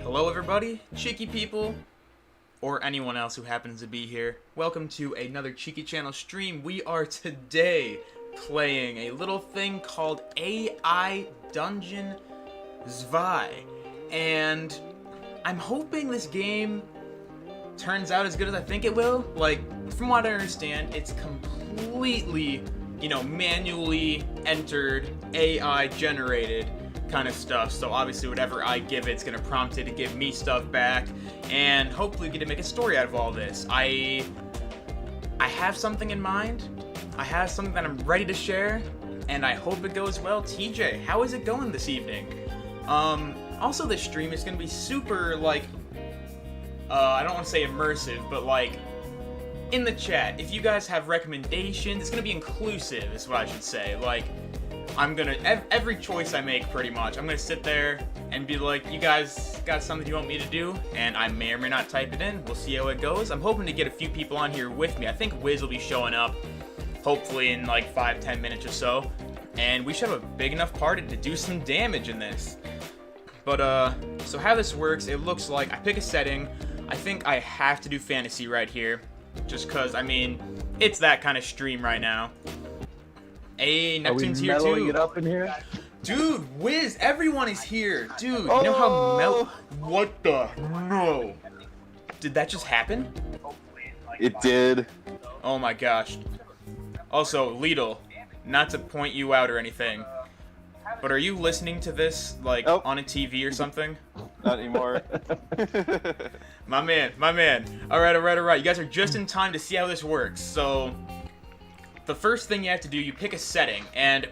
Hello everybody, cheeky people, or anyone else who happens to be here. Welcome to another Cheeky Channel stream. We are today playing a little thing called AI Dungeon Zwei. And I'm hoping this game turns out as good as I think it will. Like, from what I understand, it's completely, manually entered, AI generated kind of stuff, so obviously whatever I give it's gonna prompt it to give me stuff back, and hopefully get to make a story out of all this. I have something in mind. I have something that I'm ready to share, and I hope it goes well. TJ, how is it going this evening? Also this stream is gonna be super, I don't want to say immersive, but in the chat, if you guys have recommendations, it's gonna be inclusive, is what I should say. I'm gonna, every choice I make, pretty much, I'm gonna sit there and be like, you guys got something you want me to do? And I may or may not type it in. We'll see how it goes. I'm hoping to get a few people on here with me. I think Wiz will be showing up, hopefully in 5-10 minutes or so. And we should have a big enough party to do some damage in this. But, so how this works, it looks like I pick a setting. I think I have to do fantasy right here. Just cause, it's that kind of stream right now. Hey, Neptune's here too. It up in here? Dude, Wiz, everyone is here. Dude, you know how what the? No. Did that just happen? It did. Oh my gosh. Also, Lidl, not to point you out or anything, but are you listening to this, on a TV or something? Not anymore. My man. Alright. You guys are just in time to see how this works. So, the first thing you have to do, you pick a setting, and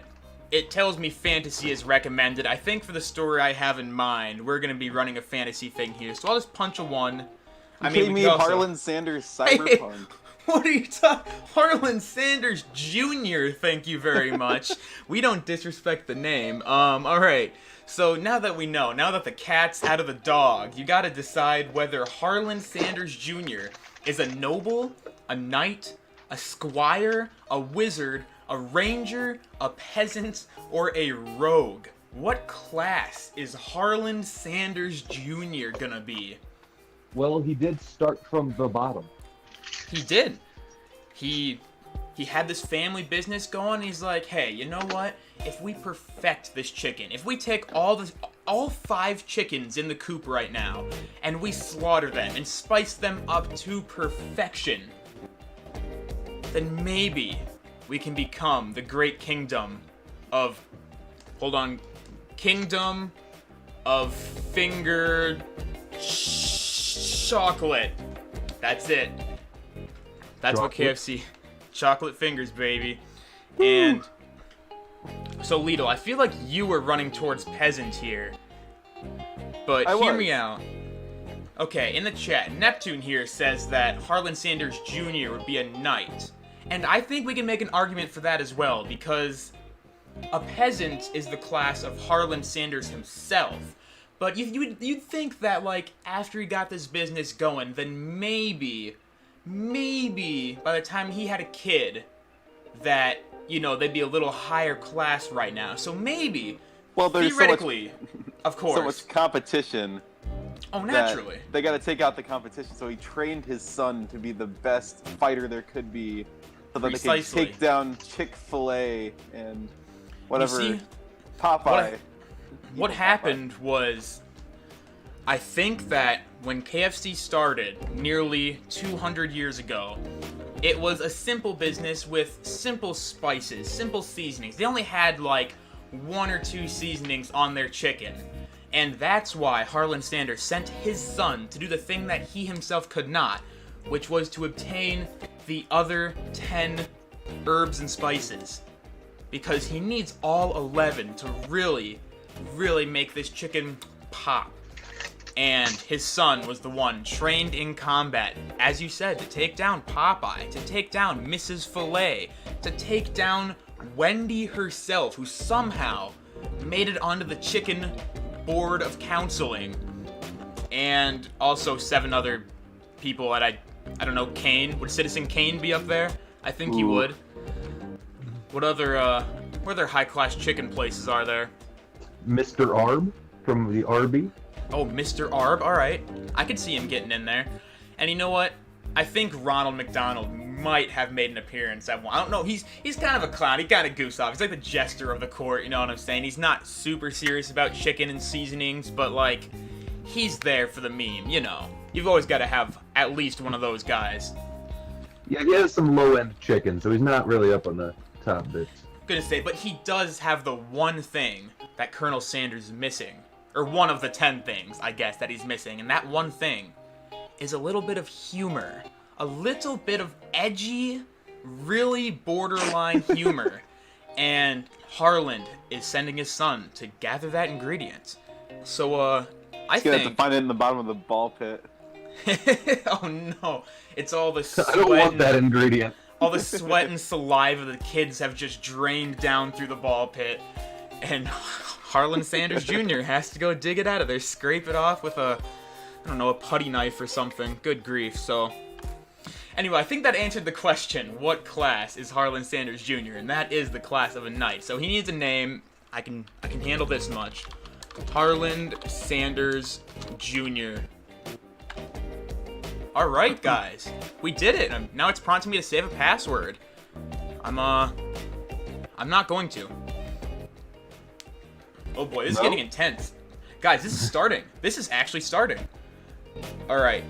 it tells me fantasy is recommended. I think for the story I have in mind, we're going to be running a fantasy thing here. So I'll just punch a 1. We mean Harlan Sanders Cyberpunk. Hey, what are you talking? Harlan Sanders Jr., thank you very much. We don't disrespect the name. Alright. So now that we know, now that the cat's out of the dog, you gotta decide whether Harlan Sanders Jr. is a noble, a knight, a squire, a wizard, a ranger, a peasant, or a rogue. What class is Harlan Sanders Jr. gonna be? Well, he did start from the bottom. He did. He had this family business going, and he's like, hey, you know what? If we perfect this chicken, if we take all 5 chickens in the coop right now, and we slaughter them and spice them up to perfection, then maybe we can become the great kingdom of, kingdom of finger chocolate. That's it. That's what KFC, chocolate fingers, baby. Woo. And so Lidl, I feel like you were running towards peasant here, but hear me out. Okay, in the chat, Neptune here says that Harlan Sanders Jr. would be a knight. And I think we can make an argument for that as well, because a peasant is the class of Harlan Sanders himself. But you'd think that, after he got this business going, then maybe, by the time he had a kid, that, they'd be a little higher class right now. So maybe, well, there's theoretically, of course. So much competition. Oh, naturally. They gotta take out the competition, so he trained his son to be the best fighter there could be, so that they can take down Chick-fil-A and whatever, Popeye. What happened was, I think that when KFC started nearly 200 years ago, it was a simple business with simple spices, simple seasonings. They only had 1 or 2 seasonings on their chicken. And that's why Harlan Sanders sent his son to do the thing that he himself could not, which was to obtain the other 10 herbs and spices. Because he needs all 11 to really make this chicken pop. And his son was the one trained in combat, as you said, to take down Popeye, to take down Mrs. Filet, to take down Wendy herself, who somehow made it onto the chicken board of counseling, and also 7 other people that I don't know. Kane, would Citizen Kane be up there? I think he would. What other high-class chicken places are there? Mr. Arb from the Arby. Oh, Mr. Arb. All right. I could see him getting in there. And you know what? I think Ronald McDonald might have made an appearance at one. I don't know. He's kind of a clown. He kind of goose off. He's like the jester of the court. You know what I'm saying? He's not super serious about chicken and seasonings, but like, he's there for the meme. You know, you've always got to have at least one of those guys. Yeah, he has some low-end chicken, so he's not really up on the top bits. Gonna say, but he does have the one thing that Colonel Sanders is missing, or one of the 10 things, I guess, that he's missing, and that one thing is a little bit of humor, a little bit of edgy, really borderline humor, and Harland is sending his son to gather that ingredient. So, I He's gonna have to find it in the bottom of the ball pit. Oh no, it's all the sweat. I don't want that ingredient. All the sweat and saliva the kids have just drained down through the ball pit, and Harlan Sanders Jr. has to go dig it out of there, scrape it off with a, I don't know, a putty knife or something. Good grief. So, anyway, I think that answered the question, what class is Harlan Sanders Jr.? And that is the class of a knight. So he needs a name. I can handle this much. Harlan Sanders Jr. All right, guys, we did it. Now it's prompting me to save a password. I'm not going to. Oh boy, this is getting intense. Guys, this is starting. This is actually starting. All right.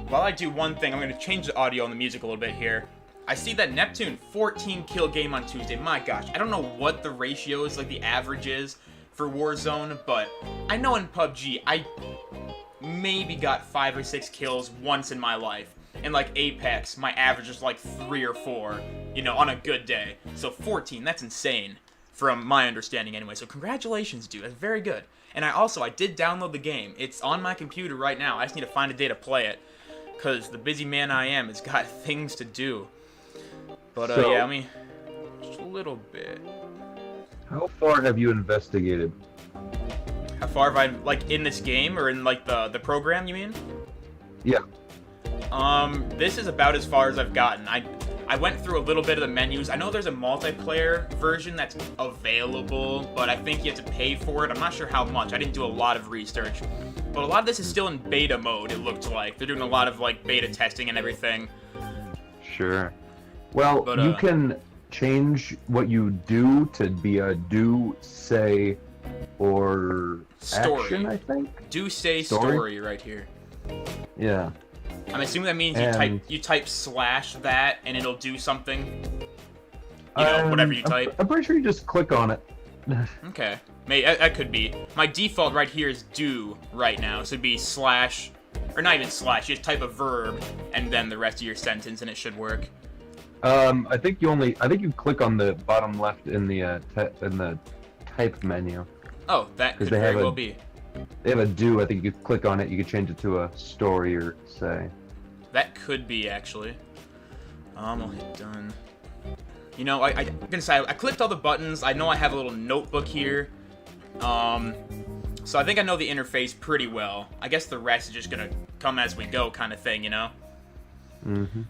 While I do one thing, I'm going to change the audio and the music a little bit here. I see that Neptune, 14 kill game on Tuesday. My gosh, I don't know what the ratio is, like the average is for Warzone, but I know in PUBG, I maybe got 5 or 6 kills once in my life. And like Apex, my average is like 3 or 4, you know, on a good day. So 14, that's insane from my understanding anyway. So congratulations, dude. That's very good. And I did download the game. It's on my computer right now. I just need to find a day to play it, because the busy man I am has got things to do. But yeah, I mean, just a little bit. How far have you investigated? How far have I, like, in this game, or in, like, the program, you mean? Yeah. This is about as far as I've gotten. I went through a little bit of the menus. I know there's a multiplayer version that's available, but I think you have to pay for it. I'm not sure how much. I didn't do a lot of research. But a lot of this is still in beta mode, it looked like. They're doing a lot of, like, beta testing and everything. Sure. Well, but, you can change what you do to be a do, say, or story. Action, I think? Do, say, story right here. Yeah. I'm assuming that means you type slash that and it'll do something. You know, whatever you type. I'm pretty sure you just click on it. Okay. That could be. My default right here is do right now. So it'd be slash, or not even slash, you just type a verb and then the rest of your sentence and it should work. I think you click on the bottom left in the type menu. Oh, that could very well be. They have a do. I think you could click on it. You could change it to a story or say. That could be actually. I'll hit done. You know, I'm gonna say I clicked all the buttons. I know I have a little notebook here. So I think I know the interface pretty well. I guess the rest is just gonna come as we go, kind of thing, you know. Mm-hmm.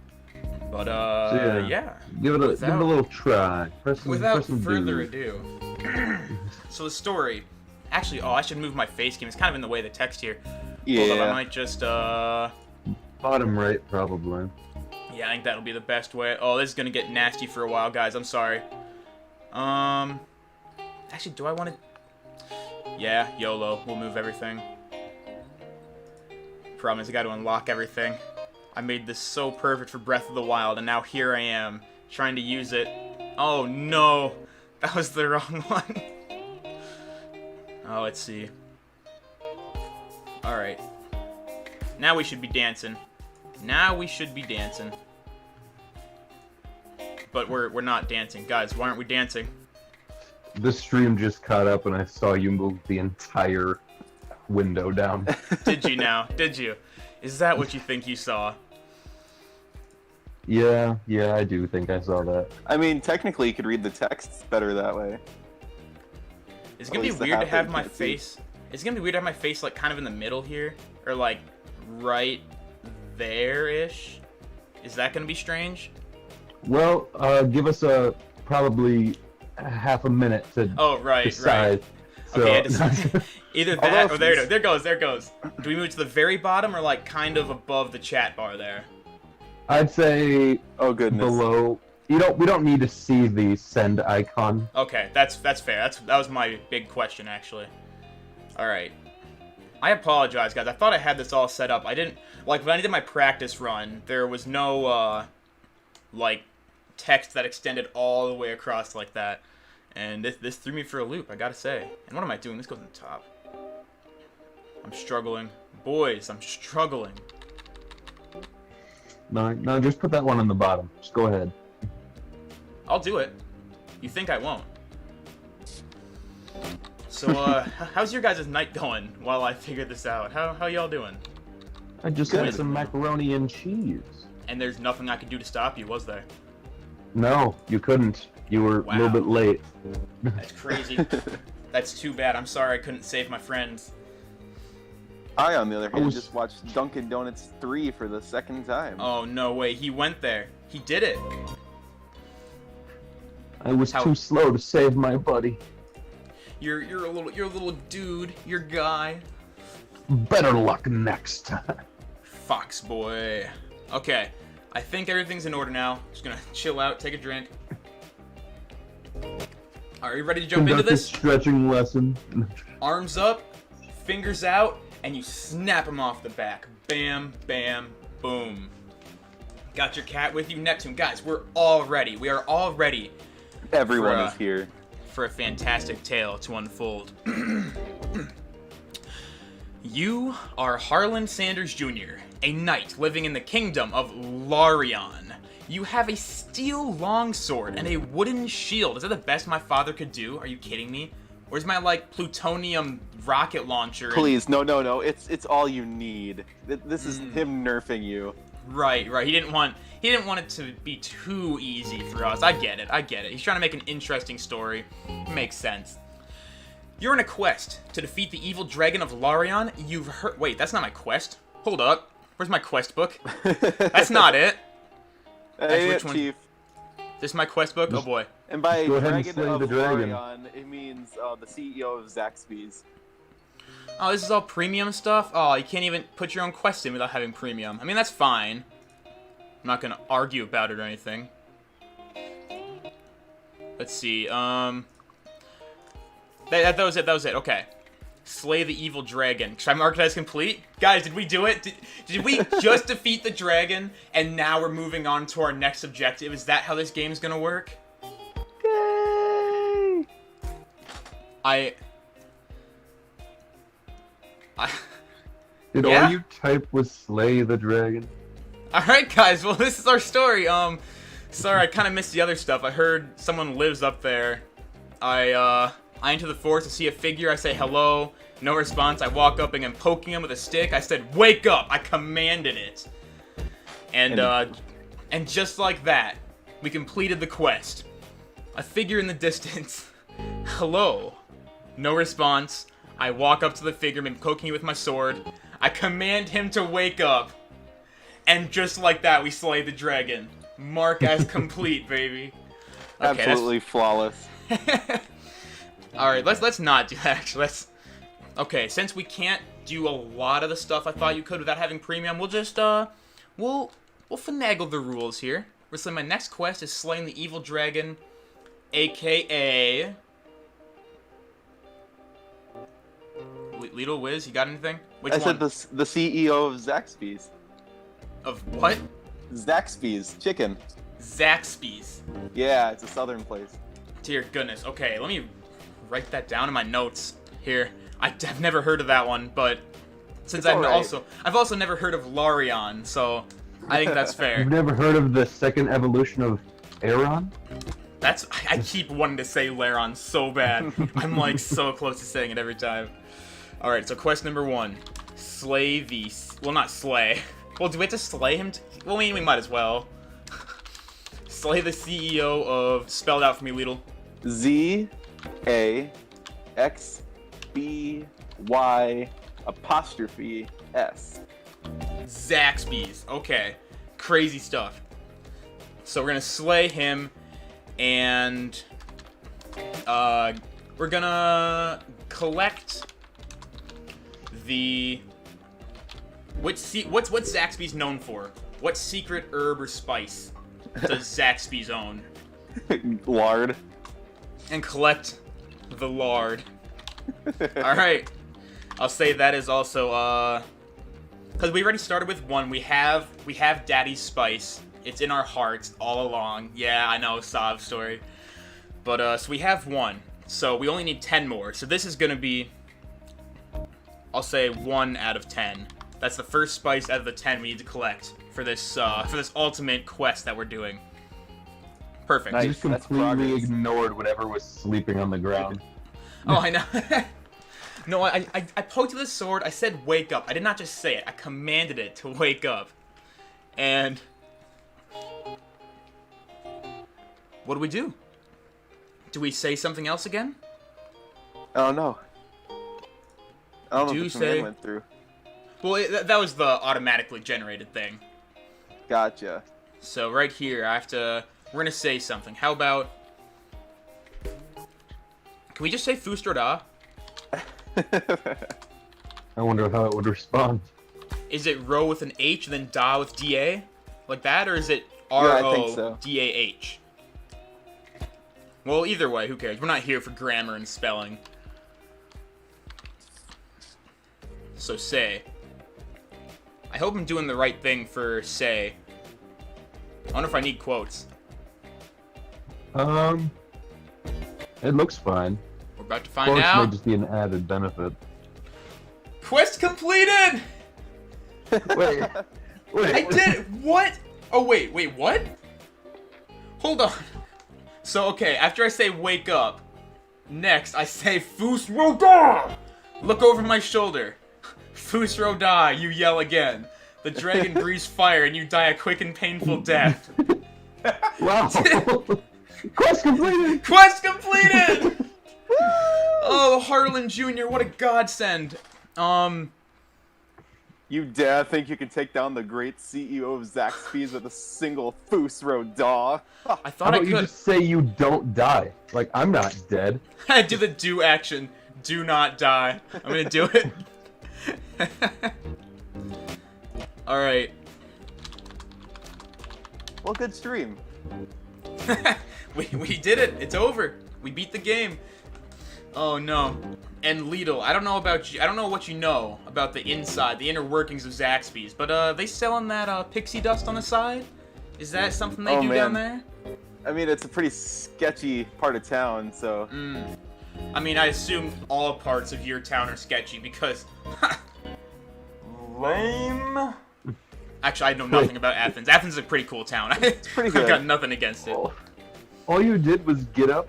But so, yeah. Give it a little try. Without further ado. So the story. Actually, I should move my face cam. It's kind of in the way of the text here. Yeah. Hold up, I might just bottom right, probably. Yeah, I think that'll be the best way. Oh, this is gonna get nasty for a while, guys. I'm sorry. Actually, do I want to? Yeah, YOLO. We'll move everything. Problem is, I got to unlock everything. I made this so perfect for Breath of the Wild, and now here I am trying to use it. Oh no, that was the wrong one. Oh, let's see. All right. Now we should be dancing. Now we should be dancing. But we're not dancing. Guys, why aren't we dancing? The stream just caught up and I saw you move the entire window down. Did you now? Did you? Is that what you think you saw? Yeah, I do think I saw that. I mean, technically you could read the text better that way. It's gonna be weird to have my face... It's gonna be weird to have my face, like, kind of in the middle here. Or, like, right there-ish. Is that gonna be strange? Well, give us probably half a minute to decide. Right. Okay, either that or there it goes. There it goes. Do we move to the very bottom or like kind of above the chat bar there? I'd say. Oh goodness. Below. We don't need to see the send icon. Okay, that's fair. That was my big question actually. All right. I apologize, guys. I thought I had this all set up. I didn't like when I did my practice run. There was no like text that extended all the way across like that. And this threw me for a loop, I gotta say. And what am I doing? This goes on top. I'm struggling. Boys, I'm struggling. No, just put that one on the bottom. Just go ahead. I'll do it. You think I won't. So, how's your guys' night going while I figure this out? How y'all doing? I just had some macaroni and cheese. And there's nothing I could do to stop you, was there? No, you couldn't. You were a little bit late. That's crazy. That's too bad. I'm sorry I couldn't save my friends. I, on the other hand, just watched Dunkin' Donuts 3 for the second time. Oh, no way. He went there. He did it. I was too slow to save my buddy. You're a little dude. You're guy. Better luck next time. Fox boy. Okay. I think everything's in order now. Just gonna chill out, take a drink. Are you ready to jump into this? Stretching lesson. Arms up, fingers out, and you snap them off the back. Bam, bam, boom. Got your cat with you, Neptune. Guys, we're all ready. We are all ready. Everyone is here. For a fantastic tale to unfold. You are Harlan Sanders Jr., a knight living in the kingdom of Larion. You have a steel longsword and a wooden shield. Is that the best my father could do? Are you kidding me? Where's my, like, plutonium rocket launcher? Please, no. It's all you need. This is him nerfing you. Right. He didn't want it to be too easy for us. I get it. He's trying to make an interesting story. Makes sense. You're on a quest to defeat the evil dragon of Larion. You've heard... Wait, that's not my quest. Hold up. Where's my quest book? That's not it. Hey, which one? Chief. This is my quest book? Oh boy. And by Go ahead dragon and slay of the dragon. Larion, it means the CEO of Zaxby's. Oh, this is all premium stuff? Oh, you can't even put your own quest in without having premium. I mean, that's fine. I'm not gonna argue about it or anything. Let's see, that was it, okay. Slay the evil dragon. Should I mark it as complete? Guys, did we do it? Did we just defeat the dragon, and now we're moving on to our next objective? Is that how this game's gonna work? Yay! Did all you type was slay the dragon? Alright, guys, well, this is our story. Sorry, I kind of missed the other stuff. I heard someone lives up there. I enter the forest to see a figure. I say hello. No response. I walk up and I'm poking him with a stick. I said, "Wake up!" I commanded it. And just like that, we completed the quest. A figure in the distance. Hello. No response. I walk up to the figure, I'm poking it with my sword. I command him to wake up. And just like that, we slay the dragon. Mark as complete, baby. Okay, absolutely flawless. Alright, let's not do that, actually. Okay, since we can't do a lot of the stuff I thought you could without having premium, we'll just, we'll finagle the rules here. So my next quest is slaying the evil dragon, a.k.a. Little Wiz, you got anything? Which I said the CEO of Zaxby's. Of what? Zaxby's chicken. Zaxby's. Yeah, it's a southern place. Dear goodness. Okay, let me write that down in my notes here. I've never heard of that one, but since I've also never heard of Larion, so I think that's fair. You've never heard of the second evolution of Aaron? I keep wanting to say Laron so bad. I'm like so close to saying it every time. Alright, so quest number 1. Slay the... Well, not slay. Well, do we have to slay him? Well, we might as well. Slay the CEO of... Spell it out for me, Lidl. Z-A-X-B-Y''S. Zaxby's. Okay. Crazy stuff. So we're gonna slay him and we're gonna collect the... What's Zaxby's known for? What secret herb or spice does Zaxby's own? Lard. And collect the lard. Alright. I'll say that is also, because we already started with 1. We have Daddy's spice. It's in our hearts all along. Yeah, I know, sob story. But, so we have 1. So we only need 10 more. So this is gonna be, I'll say 1 out of 10. That's the first spice out of the 10 we need to collect for this ultimate quest that we're doing. Perfect. I just completely ignored whatever was sleeping on the ground. Oh, I know. No, I poked with the sword. I said wake up. I did not just say it. I commanded it to wake up. And what do we do? Do we say something else again? Oh no. I don't know if the command went through. Well, that was the automatically generated thing. Gotcha. So right here, we're gonna say something. How about... Can we just say Fustroda? I wonder how it would respond. Is it Ro with an H and then Da with D-A? Like that? Or is it R-O-D-A-H? Well, either way, who cares? We're not here for grammar and spelling. So say. I hope I'm doing the right thing for say. I wonder if I need quotes. It looks fine. We're about to find Quotes out. may just be an added benefit. Quest completed! Wait. I did. What? Oh wait, what? Hold on. So okay, after I say wake up, next I say Fus Roda. Look over my shoulder. Fus Roda, you yell again. The dragon breathes fire and you die a quick and painful death. Wow. Quest completed. Quest completed. Oh, Harlan Jr., what a godsend. You dare think you can take down the great CEO of Zaxby's with a single Fusro daw? I thought I could. You just say you don't die. Like, I'm not dead. I do the do action. Do not die. I'm gonna do it. Alright. Well, good stream. we did it. It's over. We beat the game. Oh no. And Lidl, I don't know about you. I don't know what you know about the inner workings of Zaxby's, but they selling that pixie dust on the side? Is that something they do down there? I mean, it's a pretty sketchy part of town, so. I mean, I assume all parts of your town are sketchy because. Lame. Actually, I know nothing about Athens. Athens is a pretty cool town. It's pretty good. I've got nothing against it. All you did was get up.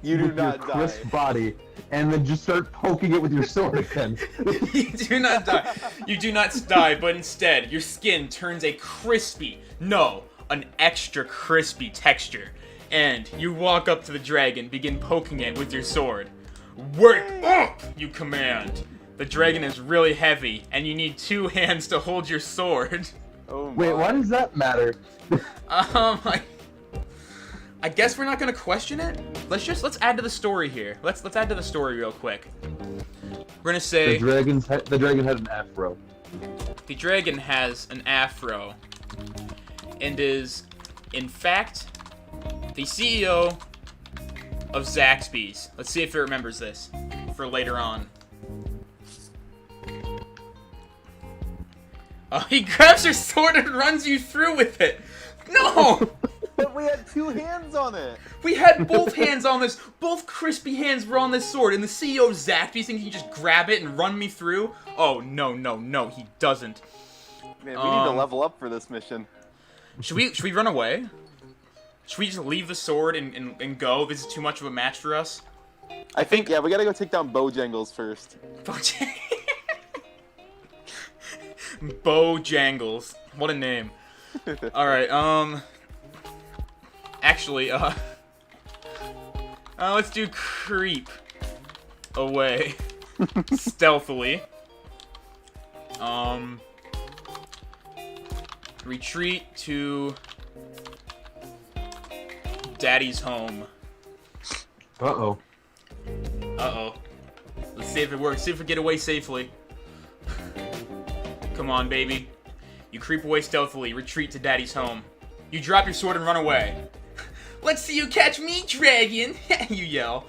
You do not your die. crisp body, and then just start poking it with your sword again. You do not die. You do not die, but instead, your skin turns a crispy, no, an extra crispy texture. And you walk up to the dragon, begin poking it with your sword. Wake up, you command. The dragon is really heavy, and you need 2 hands to hold your sword. Oh my. Wait, why does that matter? I guess we're not gonna question it. Let's add to the story here. Let's add to the story real quick. We're gonna say the dragon had an afro. The dragon has an afro and is, in fact, the CEO of Zaxby's. Let's see if it remembers this for later on. Oh, he grabs your sword and runs you through with it. No! But we had 2 hands on it. We had both hands on this. Both crispy hands were on this sword. And the CEO of Zaxby's thinks he can just grab it and run me through? Oh, no, he doesn't. Man, we need to level up for this mission. Should we run away? Should we just leave the sword and go? This is too much of a match for us. I think, yeah, we gotta go take down Bojangles first. Bojangles. What a name. Alright, actually, let's do creep away stealthily. Retreat to Daddy's home. Uh-oh. Uh-oh. Let's see if it works. See if we get away safely. Come on, baby. You creep away stealthily, retreat to Daddy's home. You drop your sword and run away. Let's see you catch me, dragon! You yell.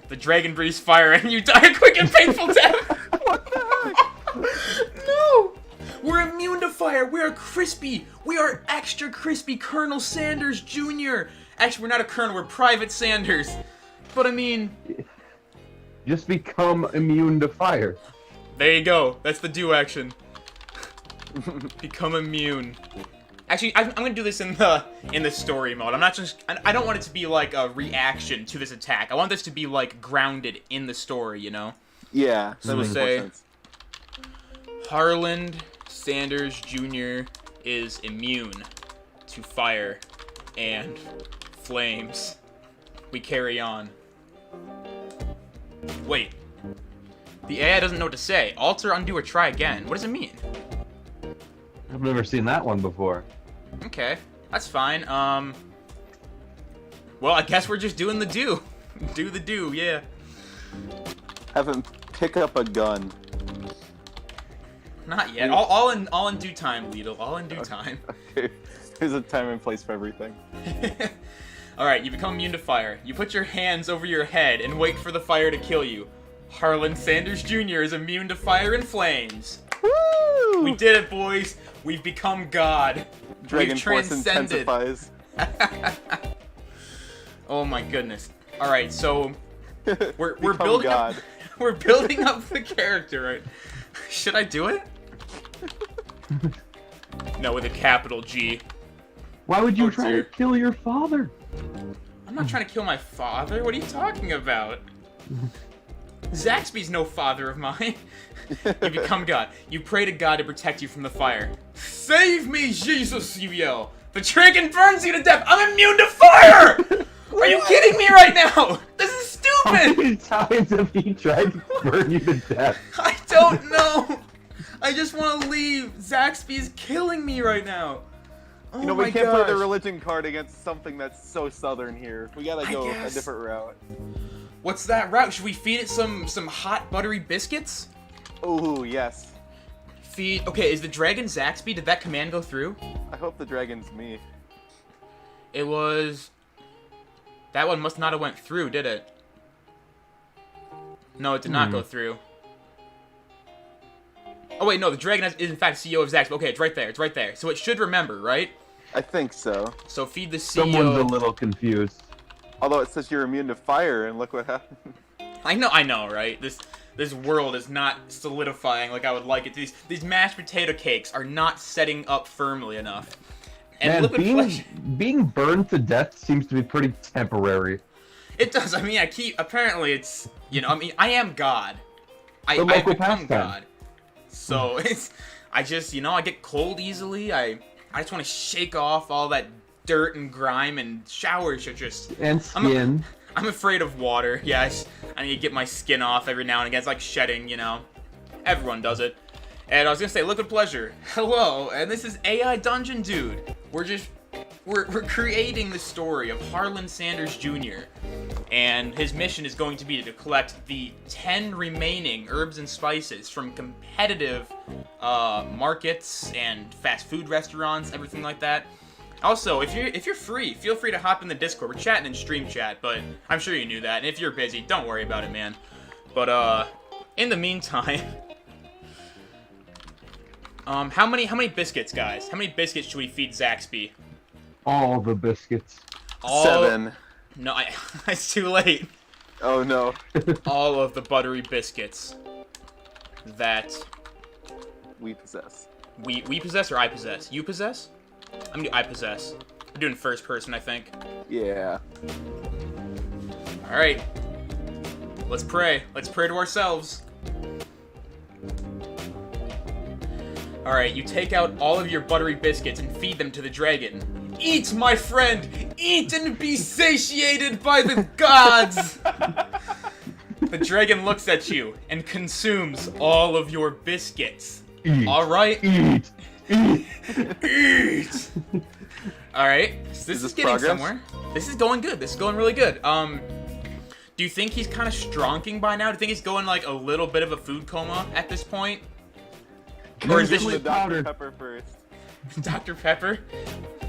The dragon breathes fire and you die a quick and painful death! What the heck? No! We're immune to fire! We are crispy! We are extra crispy Colonel Sanders Jr.! Actually, we're not a colonel, we're Private Sanders. But I mean... Just become immune to fire. There you go. That's the do action. Become immune. Actually, I'm gonna do this in the story mode. I'm not just. I don't want it to be like a reaction to this attack. I want this to be like grounded in the story, you know? Yeah. So we'll say Harland Sanders Jr. is immune to fire and flames. We carry on. Wait. The AI doesn't know what to say. Alter, undo, or try again. What does it mean? I've never seen that one before. Okay, that's fine. Well, I guess we're just doing the do. Do the do, yeah. Have him pick up a gun. Not yet. All in due time, Lidl. All in due time. Okay. There's a time and place for everything. Alright, you become immune to fire. You put your hands over your head and wait for the fire to kill you. Harlan Sanders Jr. is immune to fire and flames. Woo! We did it, boys. We've become God. Dragon We've Force transcended. intensifies. Oh my goodness. Alright, so we're Become building God. up we're building up the character, right? Should I do it? No, with a capital G. Why would you Oh, try dear. to kill your father? I'm not trying to kill my father. What are you talking about? Zaxby's no father of mine. You become God. You pray to God to protect you from the fire. Save me, Jesus, you yell. The dragon burns you to death. I'm immune to fire! Are you kidding me right now? This is How stupid! many times have he tried to burn you to death? I don't know. I just want to leave. Zaxby's killing me right now. Oh You know, my we can't play the gosh. religion card against something that's so southern here. We gotta I go a guess. different route. What's that route? Should we feed it some hot buttery biscuits? Oh, yes. Feed. Okay, is the dragon Zaxby? Did that command go through? I hope the dragon's me. It was. That one must not have went through, did it? No, it did not go through. Oh wait, no, the dragon is in fact CEO of Zaxby. Okay, it's right there. It's right there. So it should remember, right? I think so. So feed the CEO. Someone's a little confused. Although it says you're immune to fire, and look what happened. I know, right? This world is not solidifying like I would like it. These mashed potato cakes are not setting up firmly enough. And Man, being burned to death seems to be pretty temporary. It does. I mean, apparently it's, I am God. The I local become pastime. God. So I just, I get cold easily. I just want to shake off all that dirt and grime, and showers are just... And skin. I'm afraid of water. Yes, I need to get my skin off every now and again. It's like shedding, Everyone does it. And I was gonna say, liquid pleasure. Hello, and this is AI Dungeon Dude. We're creating the story of Harlan Sanders Jr. And his mission is going to be to collect the 10 remaining herbs and spices from competitive markets and fast food restaurants, everything like that. Also, if you're free, feel free to hop in the Discord. We're chatting in stream chat, but I'm sure you knew that. And if you're busy, don't worry about it, man. But in the meantime, how many biscuits, guys? How many biscuits should we feed Zaxby? All the biscuits. 7. No, it's too late. Oh no. All of the buttery biscuits that We possess. we possess, or I possess. You possess? I'm gonna do I possess. We're doing first person, I think. Yeah. All right. Let's pray. Let's pray to ourselves. All right, you take out all of your buttery biscuits and feed them to the dragon. Eat, my friend! Eat and be satiated by the gods! The dragon looks at you and consumes all of your biscuits. Eat. All right? Eat. Eat. Eat! All right, so this is getting progress? somewhere. This is going good. This is going really good. Do you think he's kind of stronking by now? Do you think he's going like a little bit of a food coma at this point? Or is this the Dr. Pepper first? Dr. Pepper?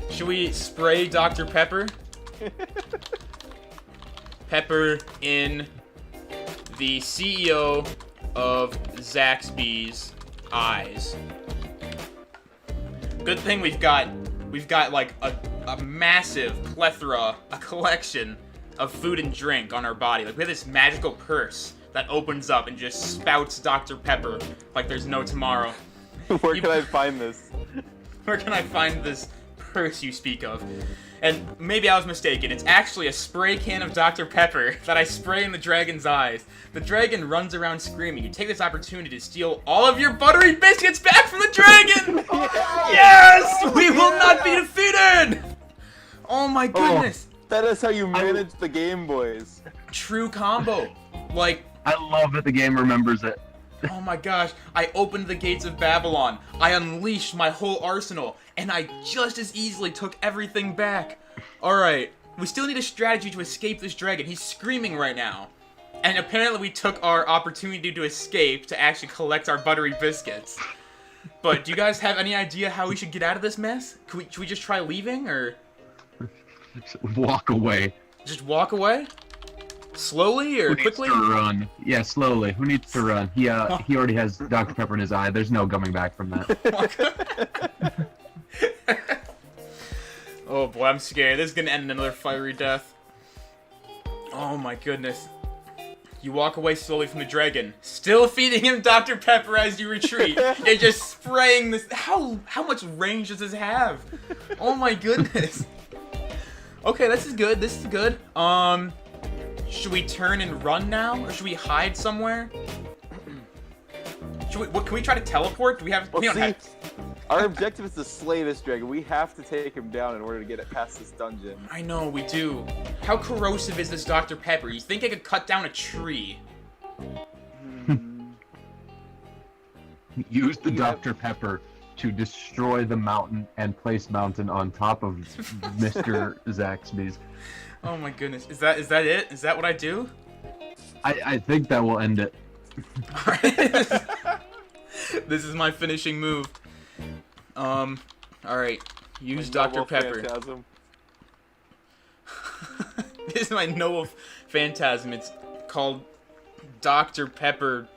Should we spray Dr. Pepper? Pepper in the CEO of Zaxby's eyes. Good thing we've got like a massive plethora, a collection of food and drink on our body. Like we have this magical purse that opens up and just spouts Dr. Pepper like there's no tomorrow. Where can I find this? Where can I find this purse you speak of? And maybe I was mistaken. It's actually a spray can of Dr. Pepper that I spray in the dragon's eyes. The dragon runs around screaming. You take this opportunity to steal all of your buttery biscuits back from the dragon! Yes! We will not be defeated! Oh my goodness. That is how you manage the Game Boys. True combo. Like, I love that the game remembers it. oh my gosh, I opened the gates of Babylon, I unleashed my whole arsenal, and I just as easily took everything back. Alright, we still need a strategy to escape this dragon. He's screaming right now. And apparently we took our opportunity to escape to actually collect our buttery biscuits. But do you guys have any idea how we should get out of this mess? Should we just try leaving, or? Walk away. Just walk away? Slowly or quickly? Who needs to run? Yeah, slowly. Who needs to run? He already has Dr. Pepper in his eye. There's no coming back from that. Oh boy, I'm scared. This is gonna end in another fiery death. Oh my goodness. You walk away slowly from the dragon, still feeding him Dr. Pepper as you retreat. You're just spraying this. How much range does this have? Oh my goodness. Okay, this is good. This is good. Should we turn and run now, or should we hide somewhere? Can we try to teleport? Do we have? We don't have. Our objective is to slay this dragon. We have to take him down in order to get it past this dungeon. I know, we do. How corrosive is this Dr. Pepper? You think I could cut down a tree? Use the Dr. Pepper to destroy the mountain and place mountain on top of Mr. Zaxby's. Oh my goodness. Is that it? Is that what I do? I think that will end it. Alright. This is my finishing move. Alright. Use Dr. Pepper. Phantasm. This is my noble phantasm. It's called Dr. Pepper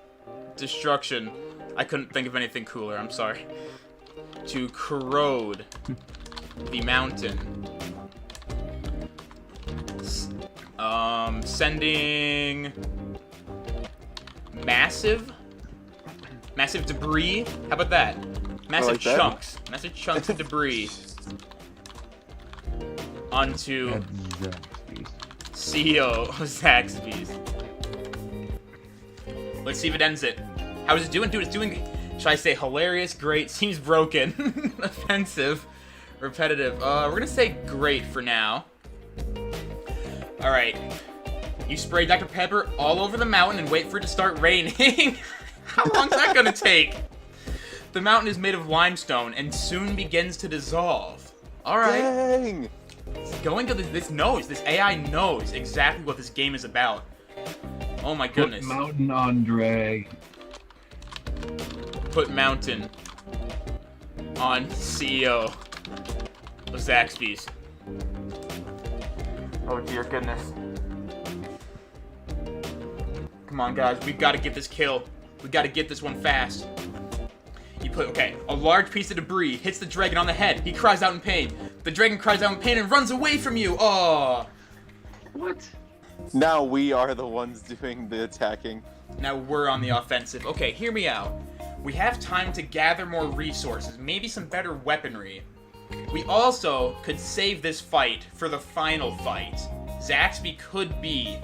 Destruction. I couldn't think of anything cooler, I'm sorry. To corrode the mountain. Sending massive debris. How about that? Massive chunks. Massive chunks of debris onto CEO of Zaxby's. Let's see if it ends it. How is it doing? Dude, it's doing, should I say hilarious, great, seems broken, offensive, repetitive. We're gonna say great for now. Alright. You spray Dr. Pepper all over the mountain and wait for it to start raining. How long's that gonna take? The mountain is made of limestone and soon begins to dissolve. Alright. Dang! It's going to this AI knows exactly what this game is about. Oh my goodness. Put mountain on drag. Put mountain on CEO of Zaxby's. Oh dear goodness. Come on guys, we've got to get this kill. We got to get this one fast. You put, okay, a large piece of debris hits the dragon on the head. He cries out in pain. The dragon cries out in pain and runs away from you. Oh. What? Now we are the ones doing the attacking. Now we're on the offensive. Okay, hear me out. We have time to gather more resources, maybe some better weaponry. We also could save this fight for the final fight. Zaxby could be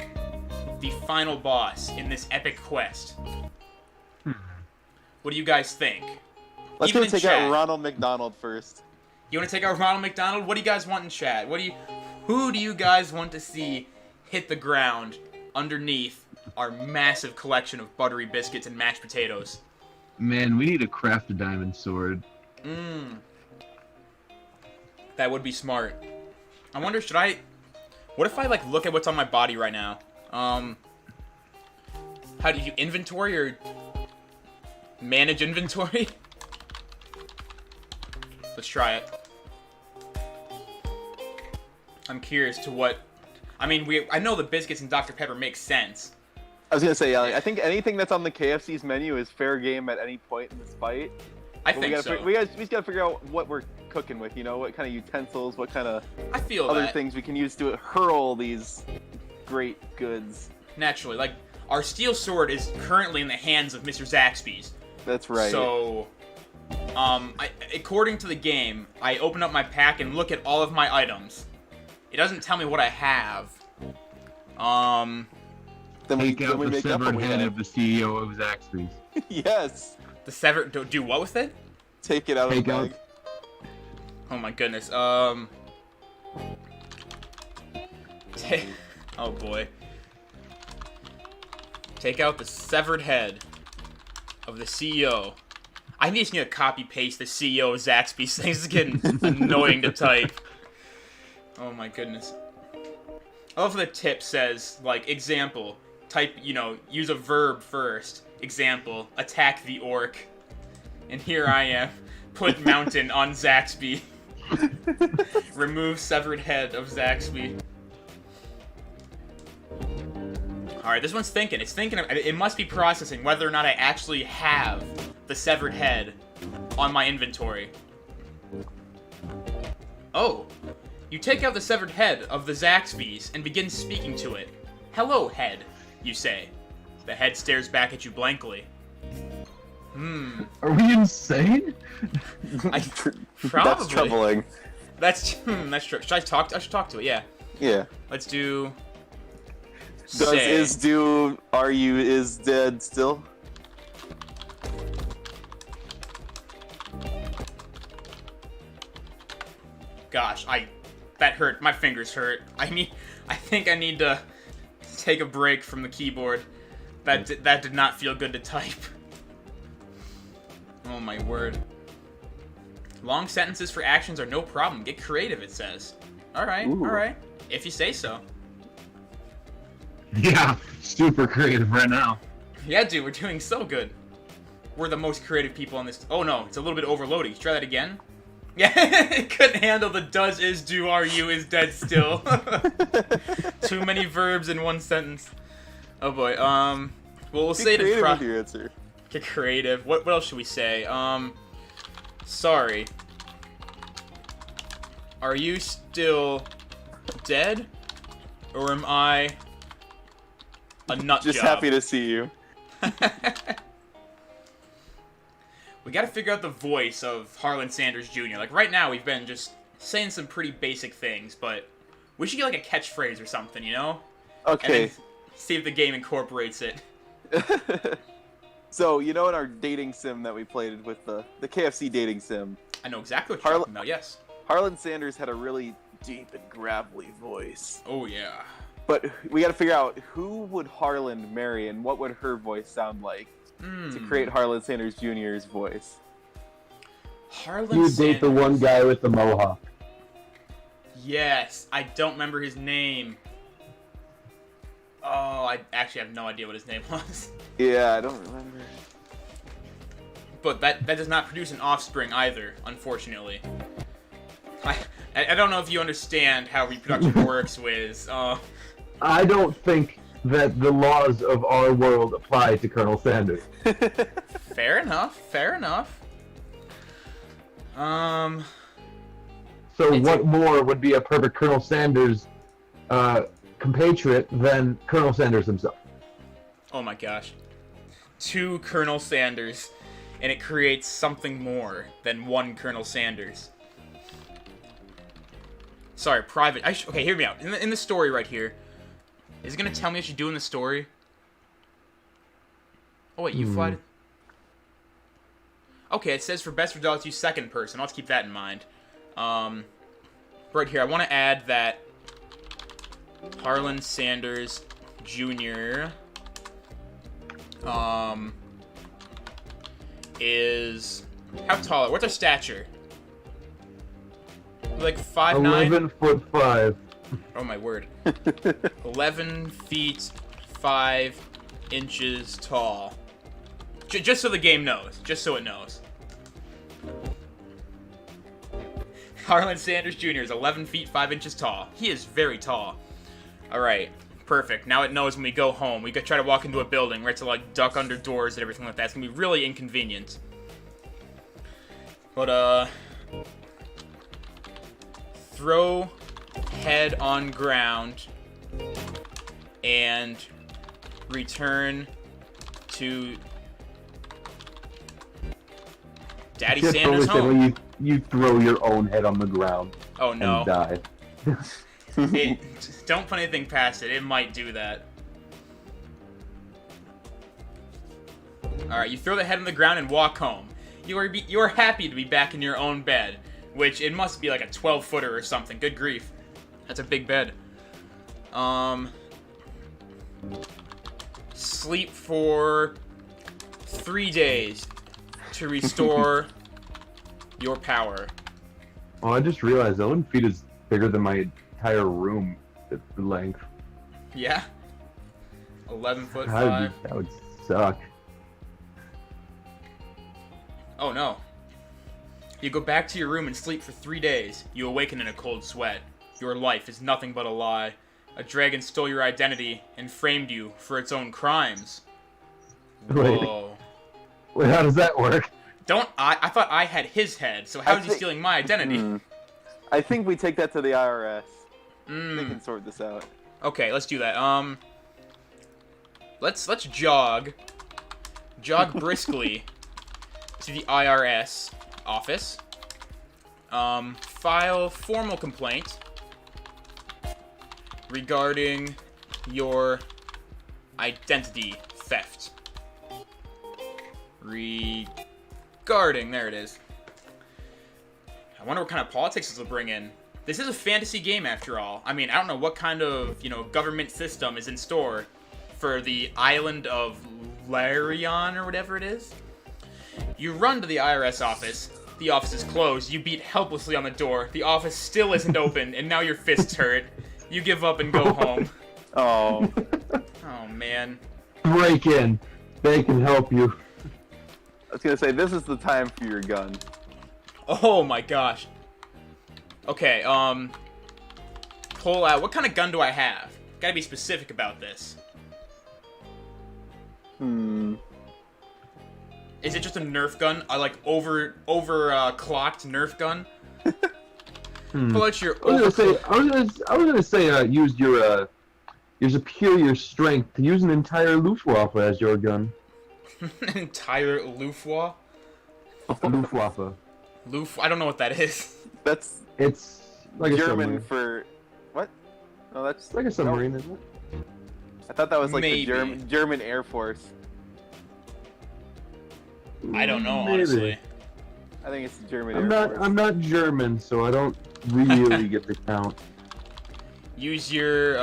the final boss in this epic quest. What do you guys think? Let's go take out Ronald McDonald first. You want to take out Ronald McDonald? What do you guys want in chat? Who do you guys want to see hit the ground underneath our massive collection of buttery biscuits and mashed potatoes? Man, we need to craft a diamond sword. That would be smart. I wonder, what if I, like, look at what's on my body right now? How do you inventory or manage inventory? Let's try it. I'm curious to what... I mean, I know the biscuits and Dr. Pepper make sense. I was gonna say, yeah, like, I think anything that's on the KFC's menu is fair game at any point in this fight. I think so. We just gotta figure out what we're cooking with, you know, what kind of utensils, what kind of other things we can use to hurl these great goods. Naturally, like, our steel sword is currently in the hands of Mr. Zaxby's. That's right. So, according to the game, I open up my pack and look at all of my items. It doesn't tell me what I have. Then we take out the severed head of the CEO of Zaxby's. Yes. The severed... Do what with it? Take it out of the bag. Oh my goodness. Oh boy. Take out the severed head of the CEO. I just need to copy paste the CEO of Zaxby's. This is getting annoying to type. Oh my goodness. I love the tip says, like, example. Type, you know, use a verb first. Example, attack the orc. And here I am. Put mountain on Zaxby. Remove severed head of Zaxby. Alright, this one's thinking. It's thinking. It must be processing whether or not I actually have the severed head on my inventory. Oh. You take out the severed head of the Zaxby's and begin speaking to it. Hello, head, you say. The head stares back at you blankly. Are we insane? Probably. That's troubling. That's true. I should talk to it, yeah. Yeah. Let's do... Does is do, are you is dead still? Gosh, that hurt. My fingers hurt. I think I need to take a break from the keyboard. That did not feel good to type. Oh my word. Long sentences for actions are no problem. Get creative, it says. Alright, alright. If you say so. Yeah, super creative right now. Yeah, dude, we're doing so good. We're the most creative people on this. Oh no, it's a little bit overloading. Try that again. Yeah, it couldn't handle the does, is, do, are, you, is dead still. Too many verbs in one sentence. Oh boy, well, we'll say to creative with your answer. Get creative. What else should we say? Sorry. Are you still dead? Or am I a nut Just job? happy to see you. We gotta figure out the voice of Harlan Sanders Jr. Like, right now, we've been just saying some pretty basic things, but we should get, like, a catchphrase or something, you know? Okay. And then see if the game incorporates it. So, you know in our dating sim that we played with the KFC dating sim? I know exactly what you're talking about, yes. Harlan Sanders had a really deep and gravelly voice. Oh, yeah. But we gotta figure out who would Harlan marry and what would her voice sound like to create Harlan Sanders Jr.'s voice. Harlan You Sanders. date the one guy with the mohawk. Yes, I don't remember his name. Oh, I actually have no idea what his name was. Yeah, I don't remember. But that does not produce an offspring either, unfortunately. I don't know if you understand how reproduction works, Wiz. I don't think that the laws of our world apply to Colonel Sanders. Fair enough, fair enough. So what more would be a perfect Colonel Sanders compatriot than Colonel Sanders himself? Oh my gosh. 2 Colonel Sanders, and it creates something more than 1 Colonel Sanders. Sorry, private. Okay, hear me out. In the story right here, is it gonna tell me what you do in the story? Oh wait, you flight. Okay, it says for best results use second person. Let's keep that in mind. Right here, I want to add that Harlan Sanders Jr. Is how tall? What's our stature? Like 5'9"? 11'5". Oh my word. 11 feet 5 inches tall. Just so the game knows. Just so it knows. Harlan Sanders Jr. is 11 feet 5 inches tall. He is very tall. Alright, perfect. Now it knows when we go home. We could try to walk into a building. We have to, like, duck under doors and everything like that. It's gonna be really inconvenient. But, throw head on ground and return to Daddy Sanders' home. You throw your own head on the ground. Oh no! And die. Don't put anything past it. It might do that. All right, you throw the head on the ground and walk home. You are happy to be back in your own bed, which it must be like a 12-footer or something. Good grief, that's a big bed. Sleep for 3 days to restore your power. Oh, I just realized 11 feet is bigger than my entire room at the length. Yeah? 11 foot 5. That would suck. Oh no. You go back to your room and sleep for 3 days. You awaken in a cold sweat. Your life is nothing but a lie. A dragon stole your identity and framed you for its own crimes. Whoa. Wait, how does that work? I thought I had his head, so how is he stealing my identity? I think we take that to the IRS. They can sort this out. Okay, let's do that. Let's jog briskly to the IRS office. File formal complaint regarding your identity theft. There it is. I wonder what kind of politics this will bring in. This is a fantasy game after all. I mean, I don't know what kind of, government system is in store for the island of Larion or whatever it is. You run to the IRS office. The office is closed. You beat helplessly on the door. The office still isn't open, and now your fists hurt. You give up and go home. Oh. Oh, man. Break in. They can help you. I was gonna say, this is the time for your gun. Oh my gosh. Okay, pull out. What kind of gun do I have? Gotta be specific about this. Is it just a Nerf gun? Like clocked Nerf gun? Pull out your. I was gonna say, use your superior strength to use an entire Luftwaffe as your gun. An entire Luftwaffe? Luftwaffe. I don't know what that is. It's like German a for what? No, that's like a submarine, isn't it? I thought that was like Maybe. the German Air Force. I don't know, Maybe. honestly. I think it's the German Air Force. I'm not German, so I don't really get the count. Use your